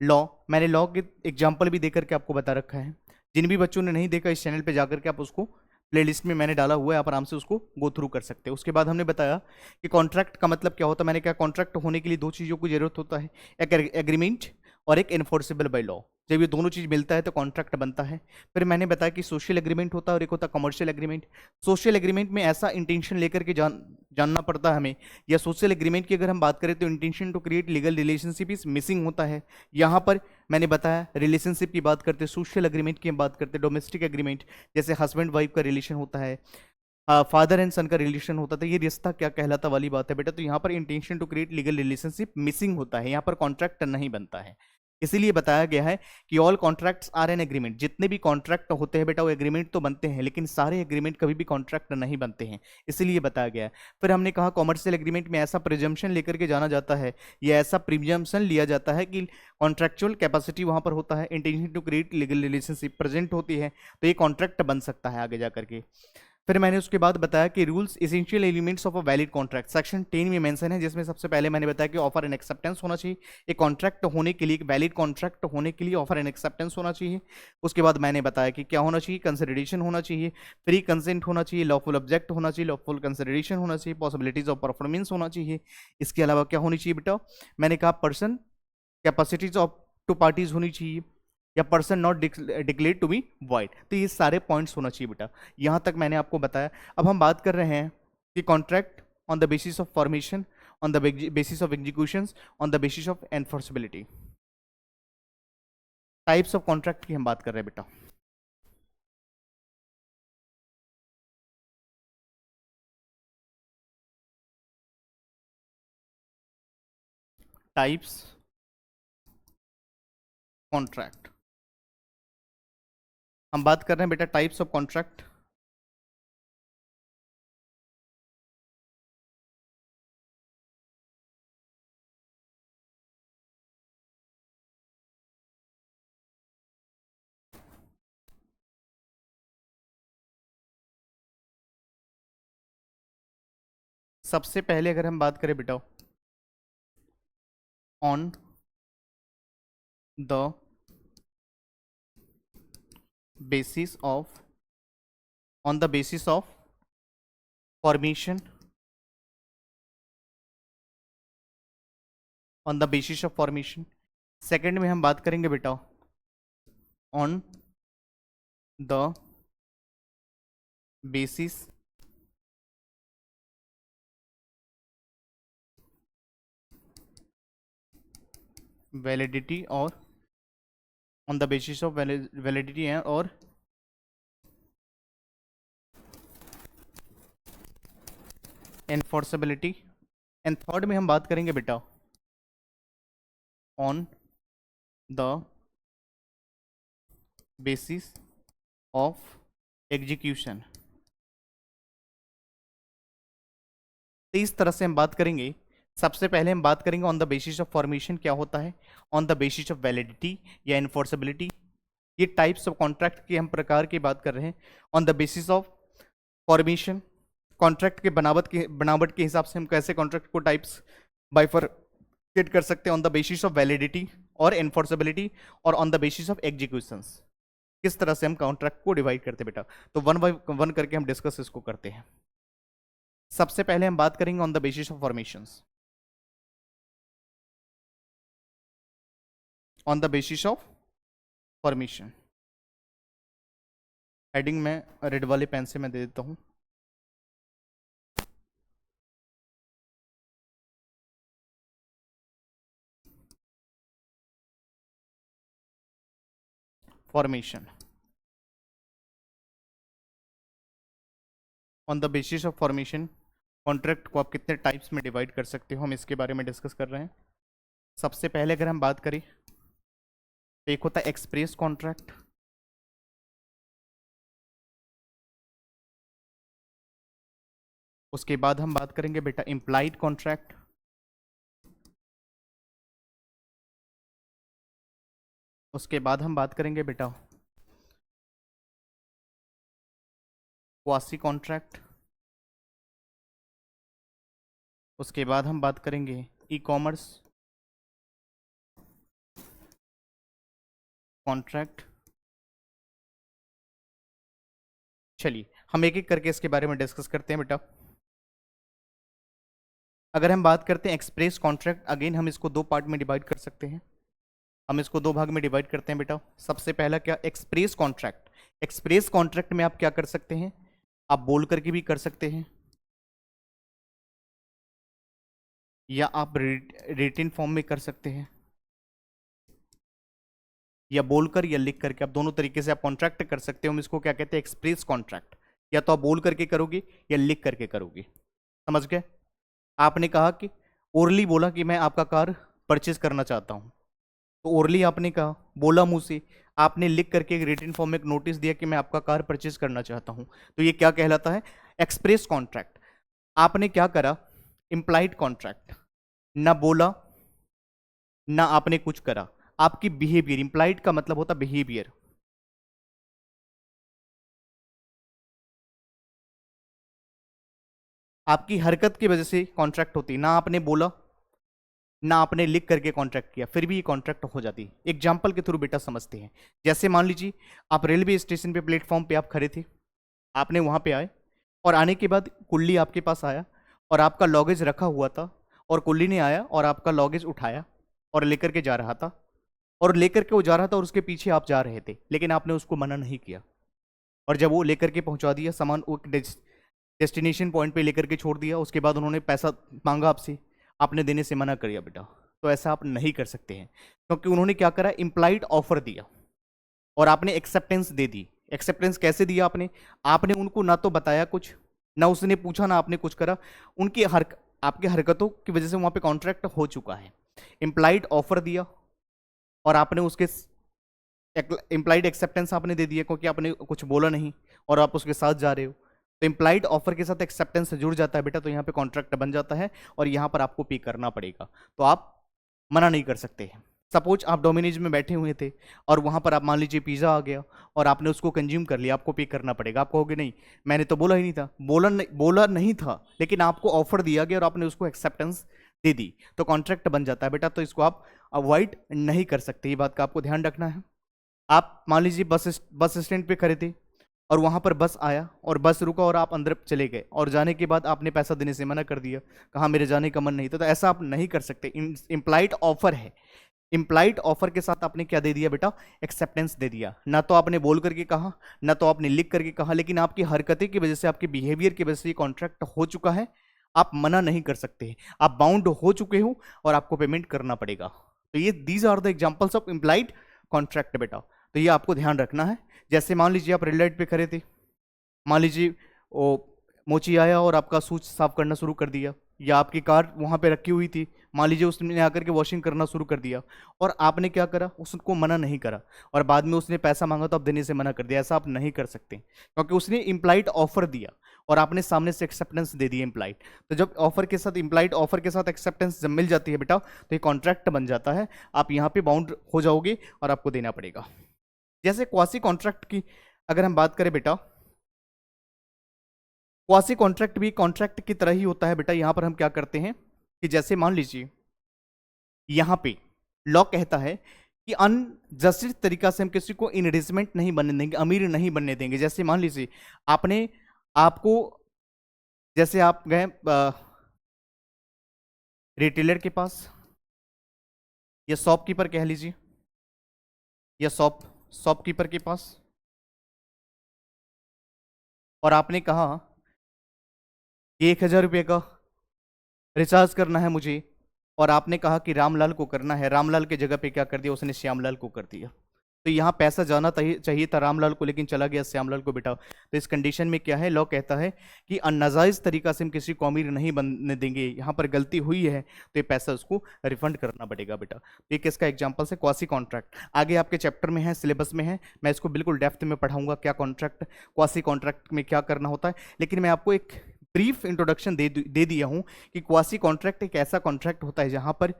law. मैंने लॉ के एग्जाम्पल भी देकर के आपको बता रखा है। जिन भी बच्चों ने नहीं देखा, इस चैनल पे जाकर के आप उसको प्लेलिस्ट में मैंने डाला हुआ है, आप आराम से उसको गो थ्रू कर सकते हैं। उसके बाद हमने बताया कि कॉन्ट्रैक्ट का मतलब क्या होता है। मैंने कहा कॉन्ट्रैक्ट होने के लिए दो चीज़ों की जरूरत होता है, एक एग्रीमेंट और एक इन्फोर्सेबल बाय लॉ। जब ये दोनों चीज़ मिलता है तो कॉन्ट्रैक्ट बनता है। फिर मैंने बताया कि सोशल एग्रीमेंट होता है और एक होता है कमर्शियल एग्रीमेंट। सोशल एग्रीमेंट में ऐसा इंटेंशन लेकर के जानना पड़ता है हमें, या सोशल एग्रीमेंट की अगर हम बात करें तो intention to create legal relationship is missing होता है। यहाँ पर मैंने बताया रिलेशनशिप की बात करते, सोशल एग्रीमेंट की हम बात करते, डोमेस्टिक एग्रीमेंट जैसे हस्बैंड वाइफ का रिलेशन होता है, फादर एंड सन का रिलेशन होता था, ये रिश्ता क्या कहलाता वाली बात है बेटा। तो यहाँ पर intention to create legal relationship missing होता है, यहाँ पर कॉन्ट्रैक्ट नहीं बनता है। इसीलिए बताया गया है कि all contracts are an agreement. जितने भी कॉन्ट्रैक्ट होते हैं बेटा वो एग्रीमेंट तो बनते हैं, लेकिन सारे एग्रीमेंट कभी भी कॉन्ट्रैक्ट नहीं बनते हैं, इसीलिए बताया गया है। फिर हमने कहा कॉमर्शियल एग्रीमेंट में ऐसा प्रिजम्पशन लेकर के जाना जाता है, या ऐसा प्रिजम्पशन लिया जाता है कि कॉन्ट्रैक्चुअल कैपेसिटी वहां पर होता है, intention to create legal relationship present होती है, तो ये कॉन्ट्रैक्ट बन सकता है आगे जाकर के। फिर मैंने उसके बाद बताया कि rules essential elements of a valid contract section 10 में मेंशन है, जिसमें सबसे पहले मैंने बताया कि ऑफर एंड एक्सेप्टेंस होना चाहिए। एक कॉन्ट्रैक्ट होने के लिए, एक वैलिड कॉन्ट्रैक्ट होने के लिए ऑफर एंड एक्सेप्टेंस होना चाहिए। उसके बाद मैंने बताया कि क्या होना चाहिए, कंसिडरेशन होना चाहिए, फ्री कंसेंट होना चाहिए, लॉफुल ऑब्जेक्ट होना चाहिए, लॉफुल कंसिडरेशन होना चाहिए, पॉसिबिलिटीज ऑफ परफॉर्मेंस होना चाहिए। इसके अलावा क्या होनी चाहिए बेटा, मैंने कहा person capacities of to parties होनी चाहिए, या person not declare to be void. तो ये सारे पॉइंट्स होना चाहिए बेटा, यहां तक मैंने आपको बताया। अब हम बात कर रहे हैं कि contract on the basis of formation, on the basis of execution, on the basis of enforceability. Types of contract की हम बात कर रहे हैं बेटा। टाइप्स कॉन्ट्रैक्ट हम बात कर रहे हैं बेटा, टाइप्स ऑफ कॉन्ट्रैक्ट। सबसे पहले अगर हम बात करें बेटा on the basis of, on the basis of formation, on the basis of formation. Second में हम बात करेंगे बेटा ऑन द बेसिस वैलिडिटी, और on the basis of validity है और एनफोर्सेबिलिटी। एंड थर्ड में हम बात करेंगे बेटा on the basis of execution. तो इस तरह से हम बात करेंगे। सबसे पहले हम बात करेंगे on the basis of formation क्या होता है, on the basis of validity या एनफोर्सेबिलिटी। ये टाइप्स ऑफ कॉन्ट्रैक्ट के हम प्रकार की बात कर रहे हैं। On the basis of formation, contract के बनावट के हिसाब से हम कैसे कॉन्ट्रैक्ट को टाइप्स बाइफरकेट कर सकते हैं, on the basis of validity और एनफोर्सेबिलिटी, और on the basis of executions. किस तरह से हम कॉन्ट्रैक्ट को डिवाइड करते हैं बेटा, तो वन बाय वन करके हम डिस्कस इसको करते हैं। सबसे पहले हम बात करेंगे on the basis of formations, on the basis of formation. Heading में रेड वाले पेन से मैं दे देता हूं, formation. On the basis of formation contract को आप कितने टाइप्स में डिवाइड कर सकते हो, हम इसके बारे में डिस्कस कर रहे हैं। सबसे पहले अगर हम बात करें तो एक होता है एक्सप्रेस कॉन्ट्रैक्ट, उसके बाद हम बात करेंगे बेटा इम्प्लाइड कॉन्ट्रैक्ट, उसके बाद हम बात करेंगे बेटा क्वासी कॉन्ट्रैक्ट, उसके बाद हम बात करेंगे ई कॉमर्स कॉन्ट्रैक्ट। चलिए हम एक एक करके इसके बारे में डिस्कस करते हैं बेटा। अगर हम बात करते हैं एक्सप्रेस कॉन्ट्रैक्ट, अगेन हम इसको दो पार्ट में डिवाइड कर सकते हैं। हम इसको दो भाग में डिवाइड करते हैं बेटा। सबसे पहला क्या, एक्सप्रेस कॉन्ट्रैक्ट। एक्सप्रेस कॉन्ट्रैक्ट में आप क्या कर सकते हैं, आप बोल करके भी कर सकते हैं या आप रिटन फॉर्म में कर सकते हैं, या बोलकर या लिख करके, आप दोनों तरीके से आप कॉन्ट्रैक्ट कर सकते हो। हम इसको क्या कहते हैं, एक्सप्रेस कॉन्ट्रैक्ट। या तो आप बोल करके करोगे या लिख करके करोगे, समझ गए। आपने कहा कि ओरली बोला कि मैं आपका कार परचेज करना चाहता हूं, तो ओरली आपने कहा, बोला मुंह से। आपने लिख करके एक रिटन फॉर्म में एक नोटिस दिया कि मैं आपका कार परचेज करना चाहता हूं, तो ये क्या कहलाता है, एक्सप्रेस कॉन्ट्रैक्ट। आपने क्या करा, इंप्लाइड कॉन्ट्रैक्ट। ना बोला ना आपने कुछ करा, आपकी बिहेवियर, इंप्लाइड का मतलब होता बिहेवियर। आपकी हरकत की वजह से कॉन्ट्रैक्ट होती, ना आपने बोला ना आपने लिख करके कॉन्ट्रैक्ट किया, फिर भी ये कॉन्ट्रैक्ट हो जाती है। एग्जाम्पल के थ्रू बेटा समझते हैं। जैसे मान लीजिए आप रेलवे स्टेशन पे, प्लेटफॉर्म पे आप खड़े थे, आपने वहां पे आए और आने के बाद कुल्ली आपके पास आया और आपका लॉगेज रखा हुआ था, और कुल्ली ने आया और आपका लॉगेज उठाया और लेकर के जा रहा था, और लेकर के वो जा रहा था और उसके पीछे आप जा रहे थे, लेकिन आपने उसको मना नहीं किया। और जब वो लेकर के पहुंचा दिया सामान, वो डेस्टिनेशन पॉइंट पे लेकर के छोड़ दिया, उसके बाद उन्होंने पैसा मांगा आपसे, आपने देने से मना कर दिया बेटा, तो ऐसा आप नहीं कर सकते हैं, क्योंकि उन्होंने क्या करा, इम्प्लाइड ऑफर दिया और आपने एक्सेप्टेंस दे दी। एक्सेप्टेंस कैसे दिया आपने, आपने उनको ना तो बताया कुछ, ना उसने पूछा, ना आपने कुछ करा, उनकी आपके हरकतों की वजह से वहां पे कॉन्ट्रैक्ट हो चुका है। इम्प्लाइड ऑफर दिया और आपने उसके इम्प्लाइड एक्सेप्टेंस आपने दे दिया, क्योंकि आपने कुछ बोला नहीं और आप उसके साथ जा रहे हो, तो इम्प्लाइड ऑफर के साथ एक्सेप्टेंस जुड़ जाता है बेटा, तो यहाँ पे कॉन्ट्रैक्ट बन जाता है और यहाँ पर आपको पे करना पड़ेगा, तो आप मना नहीं कर सकते हैं। सपोज आप डोमिनोज में बैठे हुए थे और वहां पर आप मान लीजिए पिज्जा आ गया और आपने उसको कंज्यूम कर लिया, आपको पे करना पड़ेगा। आप कहोगे नहीं, मैंने तो बोला ही नहीं था, बोला नहीं था, लेकिन आपको ऑफर दिया गया और आपने उसको एक्सेप्टेंस दे दी, तो कॉन्ट्रैक्ट बन जाता है बेटा, तो इसको आप अवॉइड नहीं कर सकते, ये बात का आपको ध्यान रखना है। आप मान लीजिए बस स्टैंड पे खड़े थे और वहां पर बस आया और बस रुका और आप अंदर चले गए, और जाने के बाद आपने पैसा देने से मना कर दिया, कहा मेरे जाने का मन नहीं था, तो ऐसा आप नहीं कर सकते। इम्प्लाइड ऑफर है, इम्प्लाइड ऑफर के साथ आपने क्या दे दिया बेटा, एक्सेप्टेंस दे दिया। ना तो आपने बोल करके कहा, ना तो आपने लिख करके कहा, लेकिन आपकी हरकतें की वजह से, आपके बिहेवियर की वजह से ये कॉन्ट्रैक्ट हो चुका है, आप मना नहीं कर सकते, आप बाउंड हो चुके हो और आपको पेमेंट करना पड़ेगा। तो ये these are the examples of implied contract बेटा, तो ये आपको ध्यान रखना है। जैसे मान लीजिए आप रेड लाइट पे खड़े थे, मान लीजिए वो मोची आया और आपका शूज साफ करना शुरू कर दिया, या आपकी कार वहां पे रखी हुई थी, मान लीजिए उसने आकर के वॉशिंग करना शुरू कर दिया और आपने क्या करा, उसको मना नहीं करा, और बाद में उसने पैसा मांगा तो आप देने से मना कर दिया। ऐसा आप नहीं कर सकते, क्योंकि उसने इम्प्लाइड ऑफर दिया और आपने सामने से एक्सेप्टेंस दे दी इम्प्लाइड। तो जब ऑफर के साथ, इम्प्लाइड ऑफर के साथ एक्सेप्टेंस जब मिल जाती है बेटा, तो ये कॉन्ट्रैक्ट बन जाता है, आप यहाँ पे बाउंड हो जाओगे और आपको देना पड़ेगा। जैसे क्वासी कॉन्ट्रैक्ट की अगर हम बात करें बेटा, क्वासी कॉन्ट्रैक्ट भी कॉन्ट्रैक्ट की तरह ही होता है बेटा। यहां पर हम क्या करते हैं कि जैसे मान लीजिए यहां पे लॉ कहता है कि अनजस्टिस तरीका से हम किसी को इनरिचमेंट नहीं बनने देंगे, अमीर नहीं बनने देंगे। जैसे मान लीजिए आपने, आपको, जैसे आप गए रिटेलर के पास या शॉपकीपर कह लीजिए, या शॉपकीपर के पास, और आपने कहा कि 1,000 रुपये का रिचार्ज करना है मुझे, और आपने कहा कि रामलाल को करना है, रामलाल के जगह पे क्या कर दिया उसने, श्यामलाल को कर दिया। तो यहाँ पैसा जाना चाहिए था रामलाल को, लेकिन चला गया श्यामलाल को बेटा। तो इस कंडीशन में क्या है, लॉ कहता है कि अनाजायज तरीका से हम किसी को अमीर नहीं बनने देंगे, यहाँ पर गलती हुई है तो ये पैसा उसको रिफंड करना पड़ेगा बेटा। तो ये किसका एग्जाम्पल है, क्वासी कॉन्ट्रैक्ट। आगे आपके चैप्टर में है, सिलेबस में है, मैं इसको बिल्कुल डेप्थ में पढ़ाऊंगा, क्या कॉन्ट्रैक्ट, क्वासी कॉन्ट्रैक्ट में क्या करना होता है। लेकिन मैं आपको एक ब्रीफ इंट्रोडक्शन दे दिया हूं कि क्वासी कॉन्ट्रैक्ट एक ऐसा कॉन्ट्रैक्ट होता है जहां पर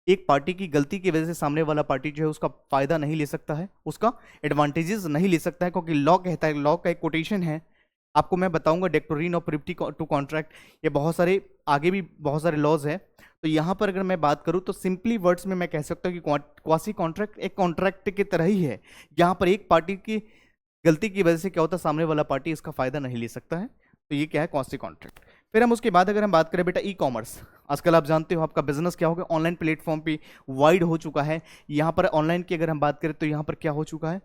एक पार्टी की गलती की वजह से सामने वाला पार्टी जो है उसका फायदा नहीं ले सकता है, उसका एडवांटेजेस नहीं ले सकता है, क्योंकि लॉ कहता है, लॉ का एक कोटेशन है आपको मैं बताऊंगा डेक्टोरिन और प्रिप्टी टू कॉन्ट्रैक्ट, ये बहुत सारे आगे भी बहुत सारे लॉज हैं। तो यहाँ पर अगर मैं बात करूँ तो सिंपली वर्ड्स में मैं कह सकता हूँ कि क्वासी कॉन्ट्रैक्ट एक कॉन्ट्रैक्ट की तरह ही है। यहाँ पर एक पार्टी की गलती की वजह से क्या होता है, सामने वाला पार्टी इसका फायदा नहीं ले सकता है। तो ये क्या है, क्वासी कॉन्ट्रैक्ट। फिर हम उसके बाद अगर हम बात करें बेटा ई कॉमर्स, आजकल आप जानते हो आपका बिजनेस क्या होगा, ऑनलाइन प्लेटफॉर्म पे वाइड हो चुका है। यहाँ पर ऑनलाइन की अगर हम बात करें तो यहाँ पर क्या हो चुका है,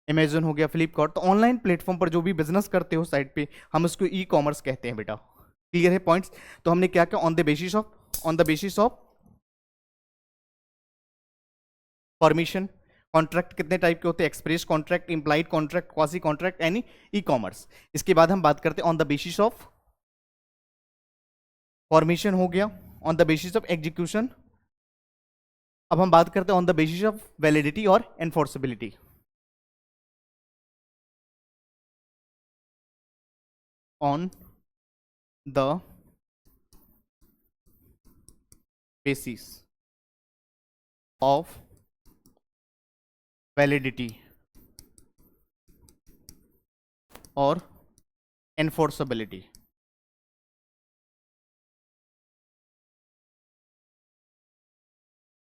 अमेजन हो गया, फ्लिपकार्ट, तो ऑनलाइन प्लेटफॉर्म पर जो भी बिजनेस करते हो साइट पे, हम उसको ई कॉमर्स कहते हैं बेटा। क्लियर है पॉइंट्स? तो हमने क्या किया, on the basis of permission. Contract कितने टाइप के होते हैं, express contract, implied contract, quasi contract, यानी ई कॉमर्स। इसके बाद हम बात करते हैं on the basis of formation हो गया, on the basis of execution. अब हम बात करते हैं on the basis of validity और enforceability. On the basis of validity और एनफोर्सेबिलिटी।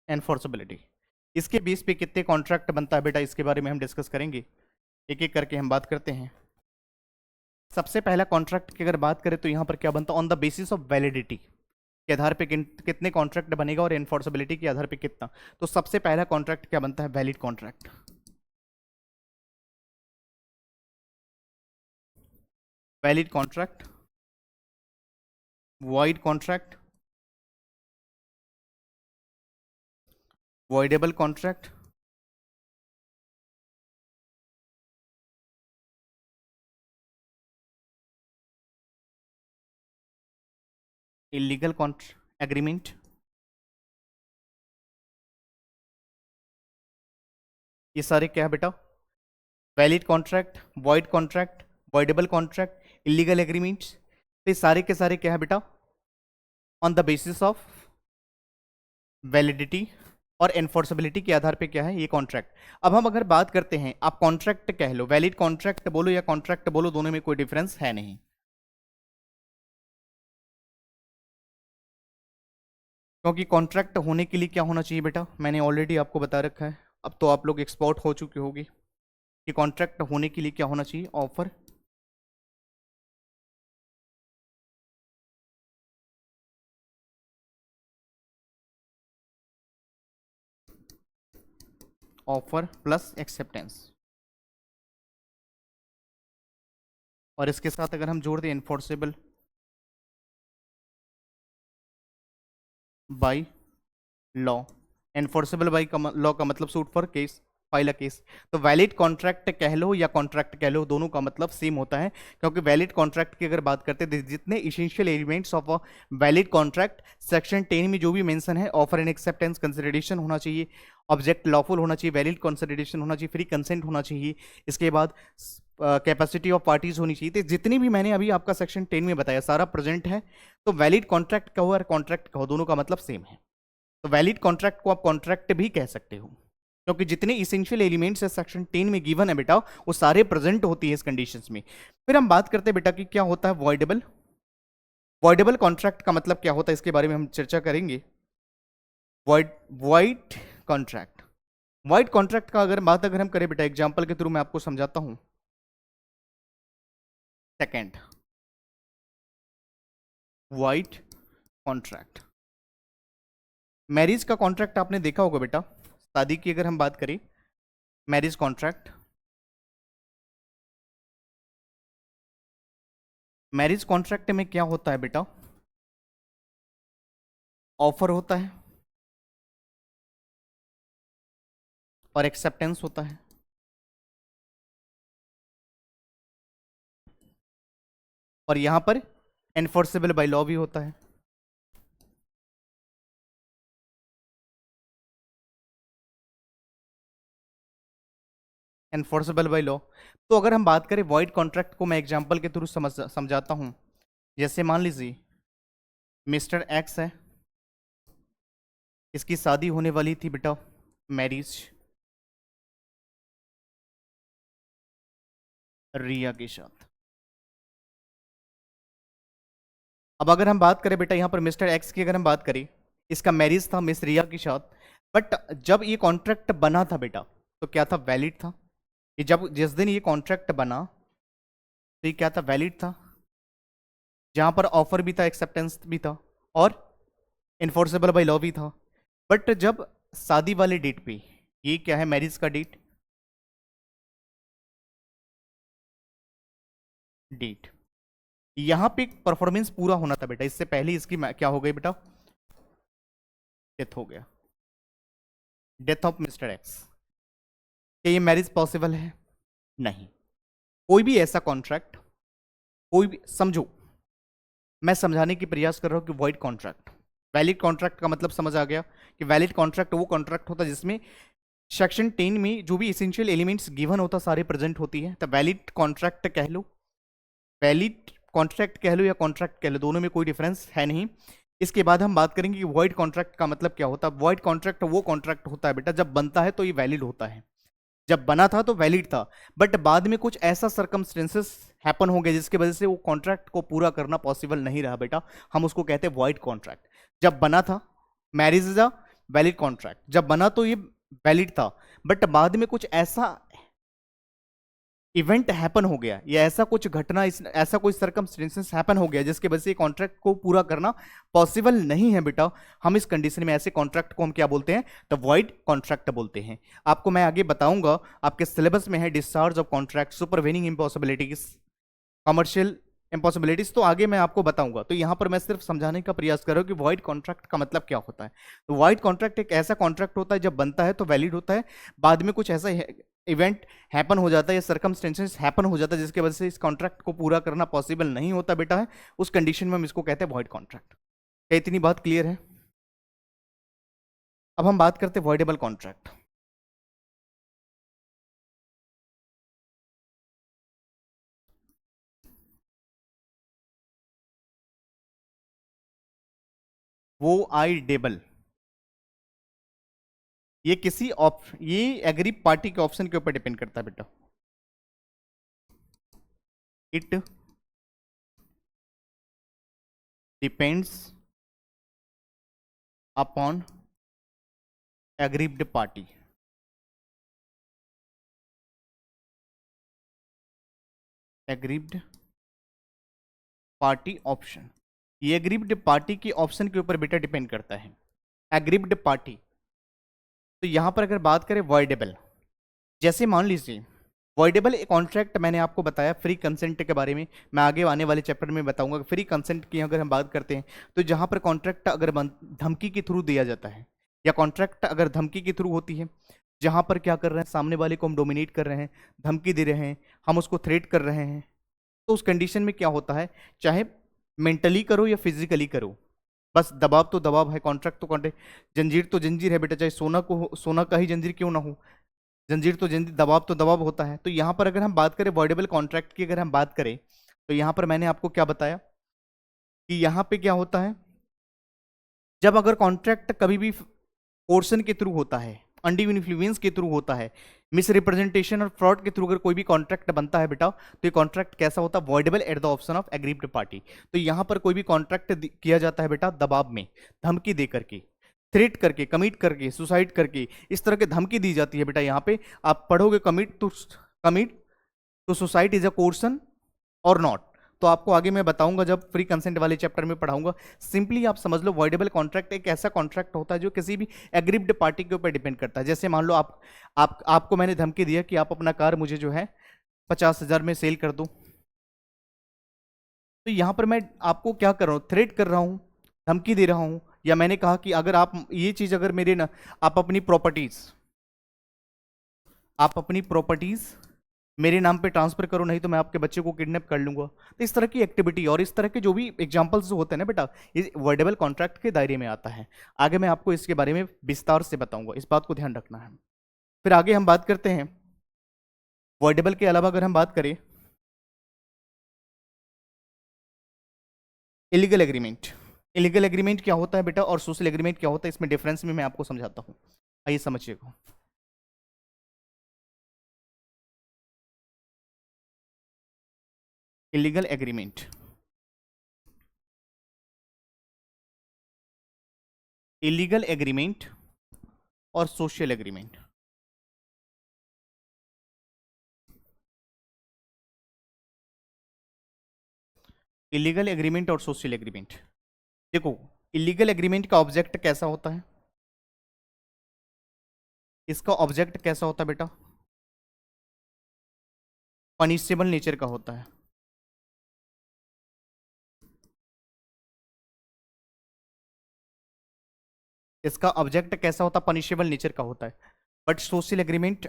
एनफोर्सेबिलिटी, इसके बेस पे कितने कॉन्ट्रैक्ट बनता है बेटा, इसके बारे में हम डिस्कस करेंगे, एक एक करके हम बात करते हैं। सबसे पहला कॉन्ट्रैक्ट की अगर बात करें तो यहाँ पर क्या बनता है, on the basis of validity के आधार पे कितने कॉन्ट्रैक्ट बनेगा, और एनफोर्सेबिलिटी के आधार पे कितना। तो सबसे पहला कॉन्ट्रैक्ट क्या बनता है, valid contract. Valid contract, void contract, voidable contract, illegal contract agreement. ये सारे क्या है बेटा, valid contract, void contract, voidable contract, illegal agreements. तो ये सारे के सारे क्या है बेटा, on the basis of validity और एनफोर्सेबिलिटी के आधार पे क्या है, ये कॉन्ट्रैक्ट। अब हम अगर बात करते हैं, आप कॉन्ट्रैक्ट कह लो, वैलिड कॉन्ट्रैक्ट बोलो या कॉन्ट्रैक्ट बोलो, दोनों में कोई डिफरेंस है नहीं। क्योंकि कॉन्ट्रैक्ट होने के लिए क्या होना चाहिए बेटा, मैंने ऑलरेडी आपको बता रखा है, अब तो आप लोग एक्सपर्ट हो चुके होगे कि कॉन्ट्रैक्ट होने के लिए क्या होना चाहिए, ऑफर, ऑफर प्लस एक्सेप्टेंस। और इसके साथ अगर हम जोड़ दें enforceable by law. Enforceable by law का मतलब suit for case, file a case. तो वैलिड कॉन्ट्रैक्ट कह लो या कॉन्ट्रैक्ट कह लो, दोनों का मतलब सेम होता है। क्योंकि वैलिड कॉन्ट्रैक्ट की अगर बात करते हैं, जितने essential elements of a valid contract section 10 में जो भी मेंशन है, ऑफर एंड एक्सेप्टेंस, कंसिडरेशन होना चाहिए, ऑब्जेक्ट लॉफुल होना चाहिए, वैलिड कंसिडरेशन होना चाहिए, फ्री कंसेंट होना चाहिए, इसके बाद कैपेसिटी ऑफ पार्टीज होनी चाहिए। तो जितनी भी मैंने अभी आपका सेक्शन 10 में बताया सारा प्रेजेंट है। तो वैलिड कॉन्ट्रैक्ट कहो और कॉन्ट्रैक्ट कहो, दोनों का मतलब सेम है। तो वैलिड कॉन्ट्रैक्ट को आप कॉन्ट्रैक्ट भी कह सकते हो, क्योंकि जितने इसेंशियल एलिमेंट्स है सेक्शन 10 में गिवन है बेटा, वो सारे प्रेजेंट होती है इस कंडीशंस में। फिर हम बात करते हैं बेटा कि क्या होता है वॉइडेबल। वॉइडेबल कॉन्ट्रैक्ट का मतलब क्या होता है, इसके बारे में हम चर्चा करेंगे। Void void contract, wide contract का अगर हम करें बेटा, एग्जांपल के थ्रू मैं आपको समझाता हूं। सेकंड, वाइड कॉन्ट्रैक्ट, मैरिज का कॉन्ट्रैक्ट आपने देखा होगा बेटा, शादी की अगर हम बात करें, मैरिज कॉन्ट्रैक्ट। मैरिज कॉन्ट्रैक्ट में क्या होता है बेटा, ऑफर होता है और एक्सेप्टेंस होता है। और यहां पर एनफोर्सेबल बाय लॉ भी होता है। Enforceable by law. तो अगर हम बात करें वॉइड कॉन्ट्रैक्ट को, मैं एग्जांपल के थ्रू समझाता हूं। जैसे मान लीजिए मिस्टर एक्स है, इसकी शादी होने वाली थी बेटा, मैरिज रिया के साथ। अब अगर हम बात करें बेटा यहाँ पर मिस्टर एक्स की, अगर हम बात करें, इसका मैरिज था मिस रिया के साथ, बट जब ये कॉन्ट्रैक्ट बना था बेटा तो क्या था, वैलिड था। ये जब जिस दिन ये कॉन्ट्रैक्ट बना तो ये क्या था, वैलिड था, जहां पर ऑफर भी था, एक्सेप्टेंस भी था, और इन्फोर्सेबल बाय लॉ भी था। बट जब शादी वाले डेट पे, ये क्या है, मैरिज का डेट, डेट, यहां पे परफॉर्मेंस पूरा होना था बेटा, इससे पहले इसकी क्या हो गई बेटा, डेथ हो गया, डेथ ऑफ मिस्टर एक्स। क्या ये मैरिज पॉसिबल है? नहीं। कोई भी ऐसा कॉन्ट्रैक्ट, कोई भी, समझो मैं समझाने की प्रयास कर रहा हूं कि वॉइड कॉन्ट्रैक्ट, वैलिड कॉन्ट्रैक्ट का मतलब समझ आ गया कि वैलिड कॉन्ट्रैक्ट वो कॉन्ट्रैक्ट होता है जिसमें सेक्शन 10 में जो भी इसेंशियल एलिमेंट्स गिवन होता सारे प्रेजेंट होती है, तो वैलिड कॉन्ट्रैक्ट कह लो, वैलिड कॉन्ट्रैक्ट कह लो या कॉन्ट्रैक्ट कह लो, दोनों में कोई डिफरेंस है नहीं। इसके बाद हम बात करेंगे कि वॉइड कॉन्ट्रैक्ट का मतलब क्या होता है। वॉइड कॉन्ट्रैक्ट वो कॉन्ट्रैक्ट होता है बेटा जब बनता है तो ये वैलिड होता है, जब बना था तो वैलिड था, बट बाद में कुछ ऐसा सर्कमस्टेंसेस हैपन हो गया जिसकी वजह से वो कॉन्ट्रैक्ट को पूरा करना पॉसिबल नहीं रहा बेटा, हम उसको कहते हैं वॉइड कॉन्ट्रैक्ट। जब बना था, marriage is a valid contract, जब बना तो ये वैलिड था, बट बाद में कुछ ऐसा इवेंट हैपन हो गया या ऐसा कुछ घटना, ऐसा कोई सर्कमस्टेंसेस हैपन हो गया जिसके वजह से कॉन्ट्रैक्ट को पूरा करना पॉसिबल नहीं है बेटा, हम इस कंडीशन में ऐसे कॉन्ट्रैक्ट को हम क्या बोलते हैं, तो वॉइड कॉन्ट्रैक्ट बोलते हैं। आपको मैं आगे बताऊंगा, आपके सिलेबस में है discharge of contract, supervening impossibilities, commercial impossibilities, तो आगे मैं आपको बताऊंगा। तो यहां पर मैं सिर्फ समझाने का प्रयास कर रहा हूं कि वॉइड कॉन्ट्रैक्ट का मतलब क्या होता है। तो वॉइड कॉन्ट्रैक्ट एक ऐसा कॉन्ट्रैक्ट होता है जब बनता है तो वैलिड होता है, बाद में कुछ ऐसा इवेंट हैपन हो जाता है या सर्कमस्टेंसेस हैपन हो जाता है जिसकी वजह से इस कॉन्ट्रैक्ट को पूरा करना पॉसिबल नहीं होता बेटा है, उस कंडीशन में हम इसको कहते हैं वॉइड कॉन्ट्रैक्ट। क्या इतनी बात क्लियर है? अब हम बात करते हैं वॉइडेबल कॉन्ट्रैक्ट। वो आई डेबल, ये किसी ये एग्री पार्टी के ऑप्शन के ऊपर डिपेंड करता है बेटा, it depends upon aggrieved party, aggrieved party option, ये एग्रीव्ड पार्टी की ऑप्शन के ऊपर बेटा डिपेंड करता है, एग्रीव्ड पार्टी। तो यहां पर अगर बात करें वॉइडेबल, जैसे मान लीजिए वॉइडेबल एक कॉन्ट्रैक्ट, मैंने आपको बताया फ्री कंसेंट के बारे में, मैं आगे आने वाले चैप्टर में बताऊंगा कि फ्री कंसेंट की अगर हम बात करते हैं तो जहां पर कॉन्ट्रैक्ट अगर धमकी के थ्रू दिया जाता है, या कॉन्ट्रैक्ट अगर धमकी के थ्रू होती है, जहां पर क्या कर रहे हैं, सामने वाले को हम डोमिनेट कर रहे हैं, धमकी दे रहे हैं, हम उसको थ्रेट कर रहे हैं, तो उस कंडीशन में क्या होता है, चाहे मेंटली करो या फिजिकली करो, बस दबाव तो दबाव है, कॉन्ट्रैक्ट तो कॉन्ट्रैक्ट, जंजीर तो जंजीर है बेटा, चाहे सोना को सोना का ही जंजीर क्यों ना हो, जंजीर तो जंजीर, दबाव तो दबाव होता है। तो यहाँ पर अगर हम बात करें वॉइडेबल कॉन्ट्रैक्ट की, अगर हम बात करें तो यहाँ पर मैंने आपको क्या बताया कि यहाँ पे क्या होता है, जब अगर कॉन्ट्रैक्ट कभी भी पोर्शन के थ्रू होता है, अनड्यू इन्फ्लुएंस के थ्रू होता है, मिस रिप्रेजेंटेशन और फ्रॉड के थ्रू अगर कोई भी कॉन्ट्रैक्ट बनता है बेटा, तो ये कॉन्ट्रैक्ट कैसा होता है, voidable at the option of aggrieved party. तो यहाँ पर कोई भी कॉन्ट्रैक्ट किया जाता है बेटा दबाव में, धमकी दे करके, थ्रेट करके, कमिट करके, सुसाइड करके, इस तरह की धमकी दी जाती है बेटा। यहाँ पे आप पढ़ोगे commit to suicide is a coercion or not, तो आपको आगे मैं बताऊंगा जब फ्री कंसेंट वाले चैप्टर में पढ़ाऊंगा। सिंपली आप समझ लो वॉइडेबल कॉन्ट्रैक्ट एक ऐसा कॉन्ट्रैक्ट होता है जो किसी भी एग्रीव्ड पार्टी के ऊपर डिपेंड करता है। जैसे मान लो आपको मैंने धमकी दिया कि आप अपना कार मुझे जो है 50,000 में सेल कर दो, तो यहां पर मैं आपको क्या कर रहा हूं, थ्रेट कर रहा हूं, धमकी दे रहा हूं, या मैंने कहा कि अगर आप ये चीज अगर मेरे ना, आप अपनी प्रॉपर्टीज मेरे नाम पे ट्रांसफर करो, नहीं तो मैं आपके बच्चे को किडनैप कर लूंगा। तो इस तरह की एक्टिविटी और इस तरह के जो भी एग्जांपल्स जो होते हैं ना बेटा, ये वर्डेबल कॉन्ट्रैक्ट के दायरे में आता है। आगे मैं आपको इसके बारे में विस्तार से बताऊंगा, इस बात को ध्यान रखना है। फिर आगे हम बात करते हैं, वर्डेबल के अलावा अगर हम बात करें इलीगल एग्रीमेंट, इलीगल एग्रीमेंट क्या होता है बेटा और सोशल एग्रीमेंट क्या होता है, इसमें डिफरेंस में मैं आपको समझाता हूँ, आइए समझिएगा। इलीगल एग्रीमेंट, इलीगल एग्रीमेंट और सोशल एग्रीमेंट। इलीगल एग्रीमेंट और सोशल एग्रीमेंट। देखो, इलीगल एग्रीमेंट का ऑब्जेक्ट कैसा होता है, इसका ऑब्जेक्ट कैसा होता है बेटा, पनिशेबल नेचर का होता है। इसका ऑब्जेक्ट कैसा होता है, पनिशेबल नेचर का होता है। But social agreement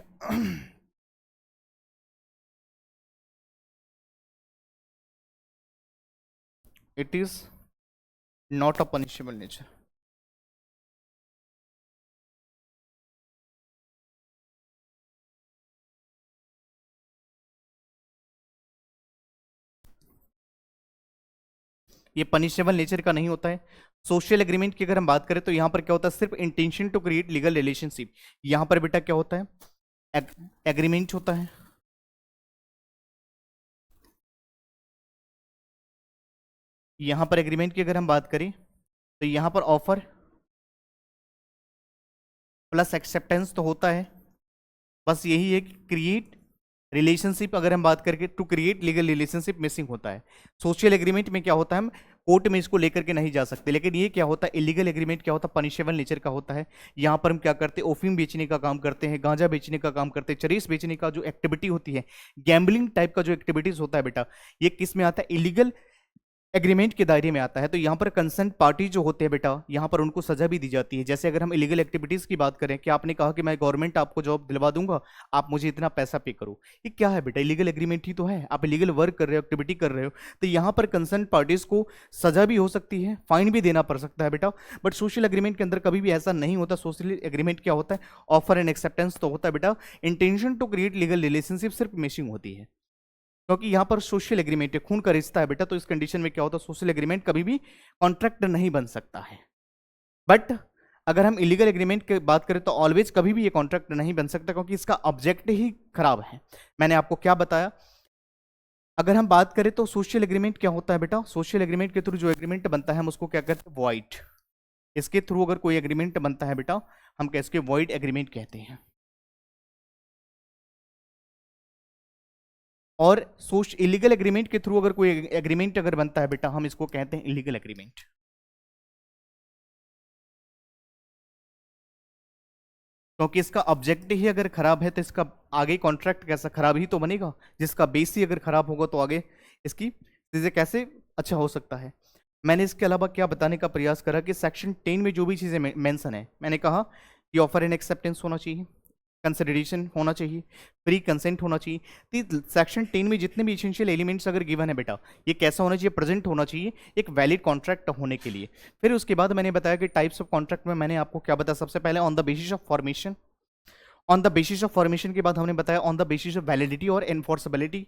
it is not a punishable nature. ये पनिशेबल नेचर का नहीं होता है। सोशल एग्रीमेंट की अगर हम बात करें तो यहां पर क्या होता है, सिर्फ intention to create legal relationship. यहां पर बेटा क्या होता है, एग्रीमेंट होता है। यहां पर एग्रीमेंट की अगर हम बात करें तो यहां पर ऑफर प्लस एक्सेप्टेंस तो होता है। बस यही है कि क्रिएट रिलेशनशिप, अगर हम बात करके to create legal relationship missing होता है। सोशल एग्रीमेंट में क्या होता है, हम कोर्ट में इसको लेकर के नहीं जा सकते। लेकिन ये क्या होता है, इलीगल एग्रीमेंट क्या होता है, पनिशेबल नेचर का होता है। यहाँ पर हम क्या करते हैं, ओफियम बेचने का काम करते हैं, गांजा बेचने का काम करते हैं, चरस बेचने का जो एक्टिविटी होती है, गैम्बलिंग टाइप का जो एक्टिविटीज होता है बेटा, ये किस में आता है, इलीगल एग्रीमेंट के दायरे में आता है। तो यहाँ पर कंसर्न पार्टी जो होते हैं बेटा, यहाँ पर उनको सजा भी दी जाती है। जैसे अगर हम इलीगल एक्टिविटीज की बात करें कि आपने कहा कि मैं गवर्नमेंट आपको जॉब दिलवा दूंगा, आप मुझे इतना पैसा पे करो, ये क्या है बेटा, इलीगल एग्रीमेंट ही तो है। आप इलीगल वर्क कर रहे हो, एक्टिविटी कर रहे हो, तो यहाँ पर कंसर्न पार्टीज को सजा भी हो सकती है, फाइन भी देना पड़ सकता है बेटा। बट सोशल एग्रीमेंट के अंदर कभी भी ऐसा नहीं होता। सोशल एग्रीमेंट क्या होता है, ऑफर एंड एक्सेप्टेंस तो होता है बेटा, intention to create legal relationship सिर्फ मिसिंग होती है। क्योंकि यहां पर सोशल एग्रीमेंट है, खून का रिश्ता है बेटा, तो इस कंडीशन में क्या होता है, सोशल एग्रीमेंट कभी भी कॉन्ट्रैक्ट नहीं बन सकता है। बट अगर हम इलीगल एग्रीमेंट की बात करें तो ऑलवेज कभी भी ये कॉन्ट्रैक्ट नहीं बन सकता, क्योंकि इसका ऑब्जेक्ट ही खराब है। मैंने आपको क्या बताया, अगर हम बात करें तो सोशल एग्रीमेंट क्या होता है बेटा, सोशल एग्रीमेंट के थ्रू जो एग्रीमेंट बनता है हम उसको क्या कहते हैं, वॉइड। इसके थ्रू अगर कोई एग्रीमेंट बनता है बेटा, हम इसके वॉइड एग्रीमेंट कहते हैं। और सोश इलीगल एग्रीमेंट के थ्रू अगर कोई एग्रीमेंट अगर बनता है बेटा, हम इसको कहते हैं इलीगल एग्रीमेंट। क्योंकि इसका ऑब्जेक्ट ही अगर खराब है तो इसका आगे कॉन्ट्रैक्ट कैसा खराब ही तो बनेगा। जिसका बेस ही अगर खराब होगा तो आगे इसकी चीजें कैसे अच्छा हो सकता है। मैंने इसके अलावा क्या बताने का प्रयास करा कि सेक्शन 10 में जो भी चीजें मेंशन है, मैंने कहा कि ऑफर एंड एक्सेप्टेंस होना चाहिए, कंसिडरेशन होना चाहिए, फ्री कंसेंट होना चाहिए। तो सेक्शन 10 में जितने भी इसेंशियल एलिमेंट्स अगर गिवन है बेटा, ये कैसा होना चाहिए, प्रेजेंट होना चाहिए एक वैलिड कॉन्ट्रैक्ट होने के लिए। फिर उसके बाद मैंने बताया कि टाइप्स ऑफ कॉन्ट्रैक्ट में मैंने आपको क्या बताया, सबसे पहले on the basis of formation. On the basis of formation के बाद हमने बताया on the basis of validity और एनफोर्सेबिलिटी,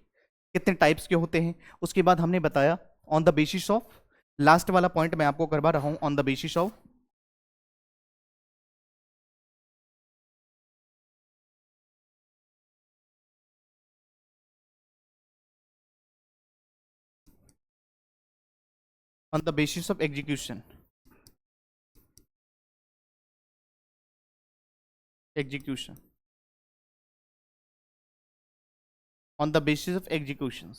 कितने टाइप्स के होते हैं। उसके बाद हमने बताया on the basis of, last वाला पॉइंट मैं आपको करवा रहा हूं, on the basis of on the basis of execution. Execution on the basis of execution.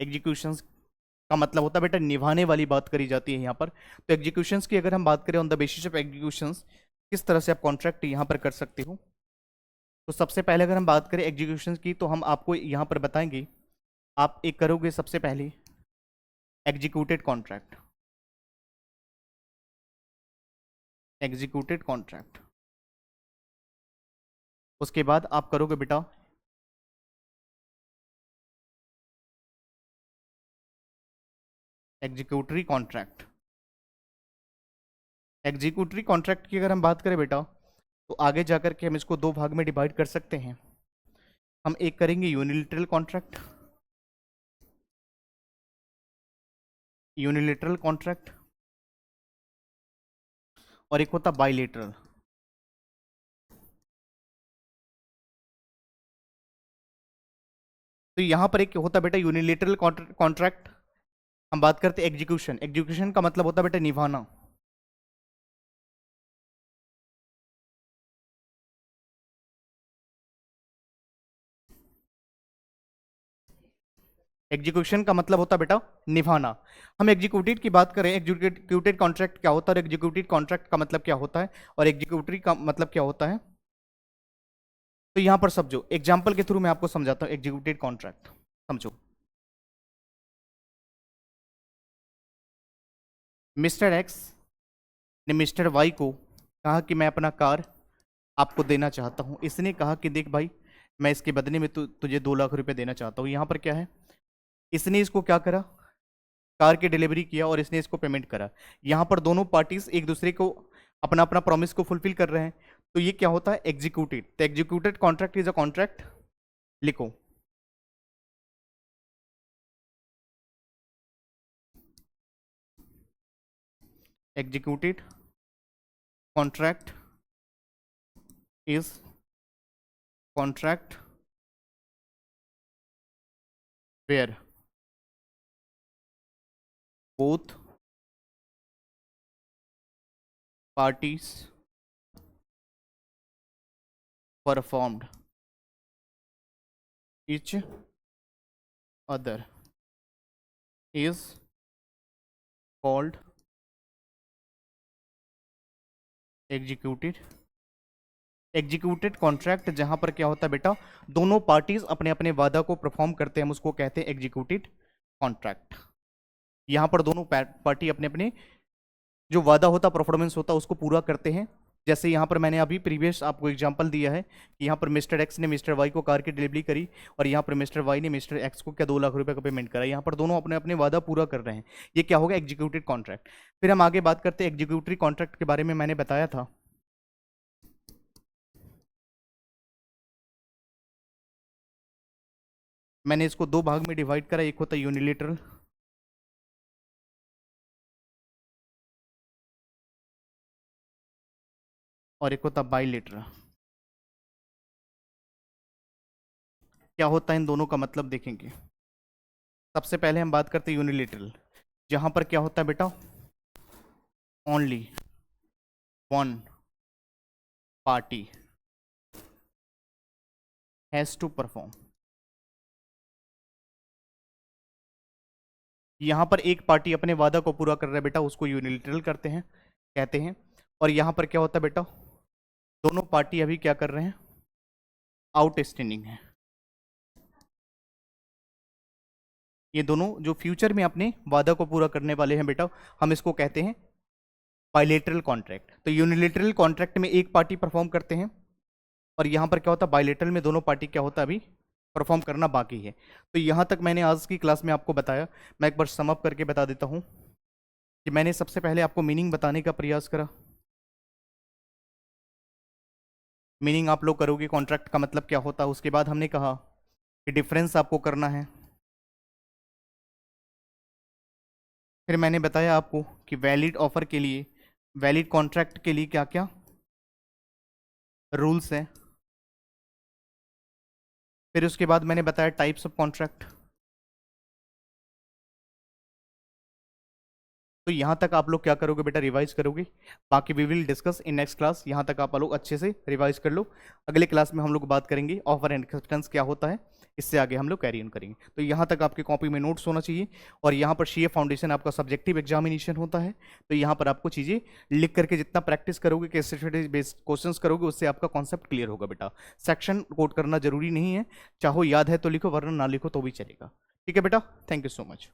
Execution का मतलब होता है बेटा निभाने वाली बात करी जाती है यहाँ पर। तो एग्जीक्यूशंस की अगर हम बात करें on the basis of executions, किस तरह से आप कॉन्ट्रैक्ट यहाँ पर कर सकते हो। तो सबसे पहले अगर हम बात करें एग्जीक्यूशंस की, तो हम आपको यहाँ पर बताएंगे, आप एक करोगे सबसे पहले एग्जीक्यूटेड कॉन्ट्रैक्ट। एग्जीक्यूटेड कॉन्ट्रैक्ट, उसके बाद आप करोगे बेटा एग्जीक्यूटरी कॉन्ट्रैक्ट। एग्जीक्यूटरी कॉन्ट्रैक्ट की अगर हम बात करें बेटा, तो आगे जाकर के हम इसको दो भाग में डिवाइड कर सकते हैं। हम एक करेंगे यूनिलिटरल कॉन्ट्रैक्ट, यूनिलिटरल कॉन्ट्रैक्ट, और एक होता बाइलेटरल। तो यहां पर एक होता बेटा यूनिलेटरल कॉन्ट्रैक्ट। हम बात करते हैं एग्जीक्यूशन। एग्जीक्यूशन का मतलब होता है बेटा निभाना। एग्जीक्यूशन का मतलब होता है बेटा निभाना। हम एग्जीक्यूटेड की बात करें, एग्जीक्यूटेड कॉन्ट्रैक्ट क्या होता है और एग्जीक्यूटेड कॉन्ट्रैक्ट का मतलब क्या होता है और एग्जीक्यूटिव का मतलब क्या होता है, तो यहां पर समझो, एग्जाम्पल के थ्रू मैं आपको समझाता हूं एग्जीक्यूटेड कॉन्ट्रैक्ट। समझो, मिस्टर एक्स ने मिस्टर वाई को कहा कि मैं अपना कार आपको देना चाहता हूं। इसने कहा कि देख भाई, मैं इसके बदले में तुझे 2 लाख रुपए देना चाहता हूं। यहां पर क्या है, इसने इसको क्या करा, कार की डिलीवरी किया और इसने इसको पेमेंट करा। यहां पर दोनों पार्टीज एक दूसरे को अपना अपना प्रॉमिस को फुलफिल कर रहे हैं, तो ये क्या होता है एग्जीक्यूटेड। तो executed contract is a contract, लिखो, executed contract is contract where both parties performed each other is called executed। Executed contract जहां पर क्या होता है बेटा, दोनों पार्टीज अपने अपने वादा को परफॉर्म करते हैं, हम उसको कहते हैं एग्जीक्यूटेड कॉन्ट्रैक्ट। यहां पर दोनों पार्टी अपने अपने जो वादा होता, परफॉर्मेंस होता, उसको पूरा करते हैं। जैसे यहाँ पर मैंने अभी प्रीवियस आपको एग्जांपल दिया है कि यहाँ पर मिस्टर एक्स ने मिस्टर वाई को कार की डिलीवरी करी और यहाँ पर मिस्टर वाई ने मिस्टर एक्स को क्या 2 लाख रुपए का पेमेंट करा। यहाँ पर दोनों अपने अपने वादा पूरा कर रहे हैं, ये क्या होगा एग्जीक्यूटेड कॉन्ट्रैक्ट। फिर हम आगे बात करते हैं एग्जीक्यूटिव कॉन्ट्रैक्ट के बारे में। मैंने बताया था मैंने इसको 2 भाग में डिवाइड करा, एक होता है यूनिलेटरल और एक होता बाइलेटरल। क्या होता है इन दोनों का मतलब देखेंगे। सबसे पहले हम बात करते हैं यूनिलेटरल, जहां पर क्या होता है बेटा, only one party has to perform. यहां पर एक पार्टी अपने वादा को पूरा कर रहा है बेटा, उसको यूनिलेटरल करते हैं कहते हैं। और यहां पर क्या होता है बेटा, दोनों पार्टी अभी क्या कर रहे हैं, आउटस्टैंडिंग है। ये दोनों जो फ्यूचर में अपने वादा को पूरा करने वाले हैं बेटा, हम इसको कहते हैं बाइलेटरल कॉन्ट्रैक्ट। तो यूनिलेटरल कॉन्ट्रैक्ट में एक पार्टी परफॉर्म करते हैं और यहां पर क्या होता है बाइलेटरल में दोनों पार्टी क्या होता है अभी परफॉर्म करना बाकी है। तो यहां तक मैंने आज की क्लास में आपको बताया। मैं एक बार सम अप करके बता देता हूं कि मैंने सबसे पहले आपको मीनिंग बताने का प्रयास करा। मीनिंग आप लोग करोगे कॉन्ट्रैक्ट का मतलब क्या होता है। उसके बाद हमने कहा कि डिफरेंस आपको करना है। फिर मैंने बताया आपको कि वैलिड ऑफर के लिए, वैलिड कॉन्ट्रैक्ट के लिए क्या क्या रूल्स हैं। फिर उसके बाद मैंने बताया टाइप्स ऑफ कॉन्ट्रैक्ट। तो यहां तक आप लोग क्या करोगे बेटा, रिवाइज करोगे। बाकी we will discuss in next class. यहां तक आप लोग अच्छे से रिवाइज कर लो। अगले क्लास में हम लोग बात करेंगे ऑफर एंड एक्सेप्टेंस क्या होता है, इससे आगे हम लोग कैरी ऑन करेंगे। तो यहां तक आपकी कॉपी में नोट्स होना चाहिए। और यहां पर सीए फाउंडेशन आपका सब्जेक्टिव एग्जामिनेशन होता है, तो यहां पर आपको चीज़ें लिख करके जितना प्रैक्टिस करोगे, केस स्टडी बेस्ड क्वेश्चन करोगे, उससे आपका कॉन्सेप्ट क्लियर होगा बेटा। सेक्शन कोड करना जरूरी नहीं है, चाहो याद है तो लिखो वरना ना लिखो तो भी चलेगा। ठीक है बेटा, थैंक यू सो मच।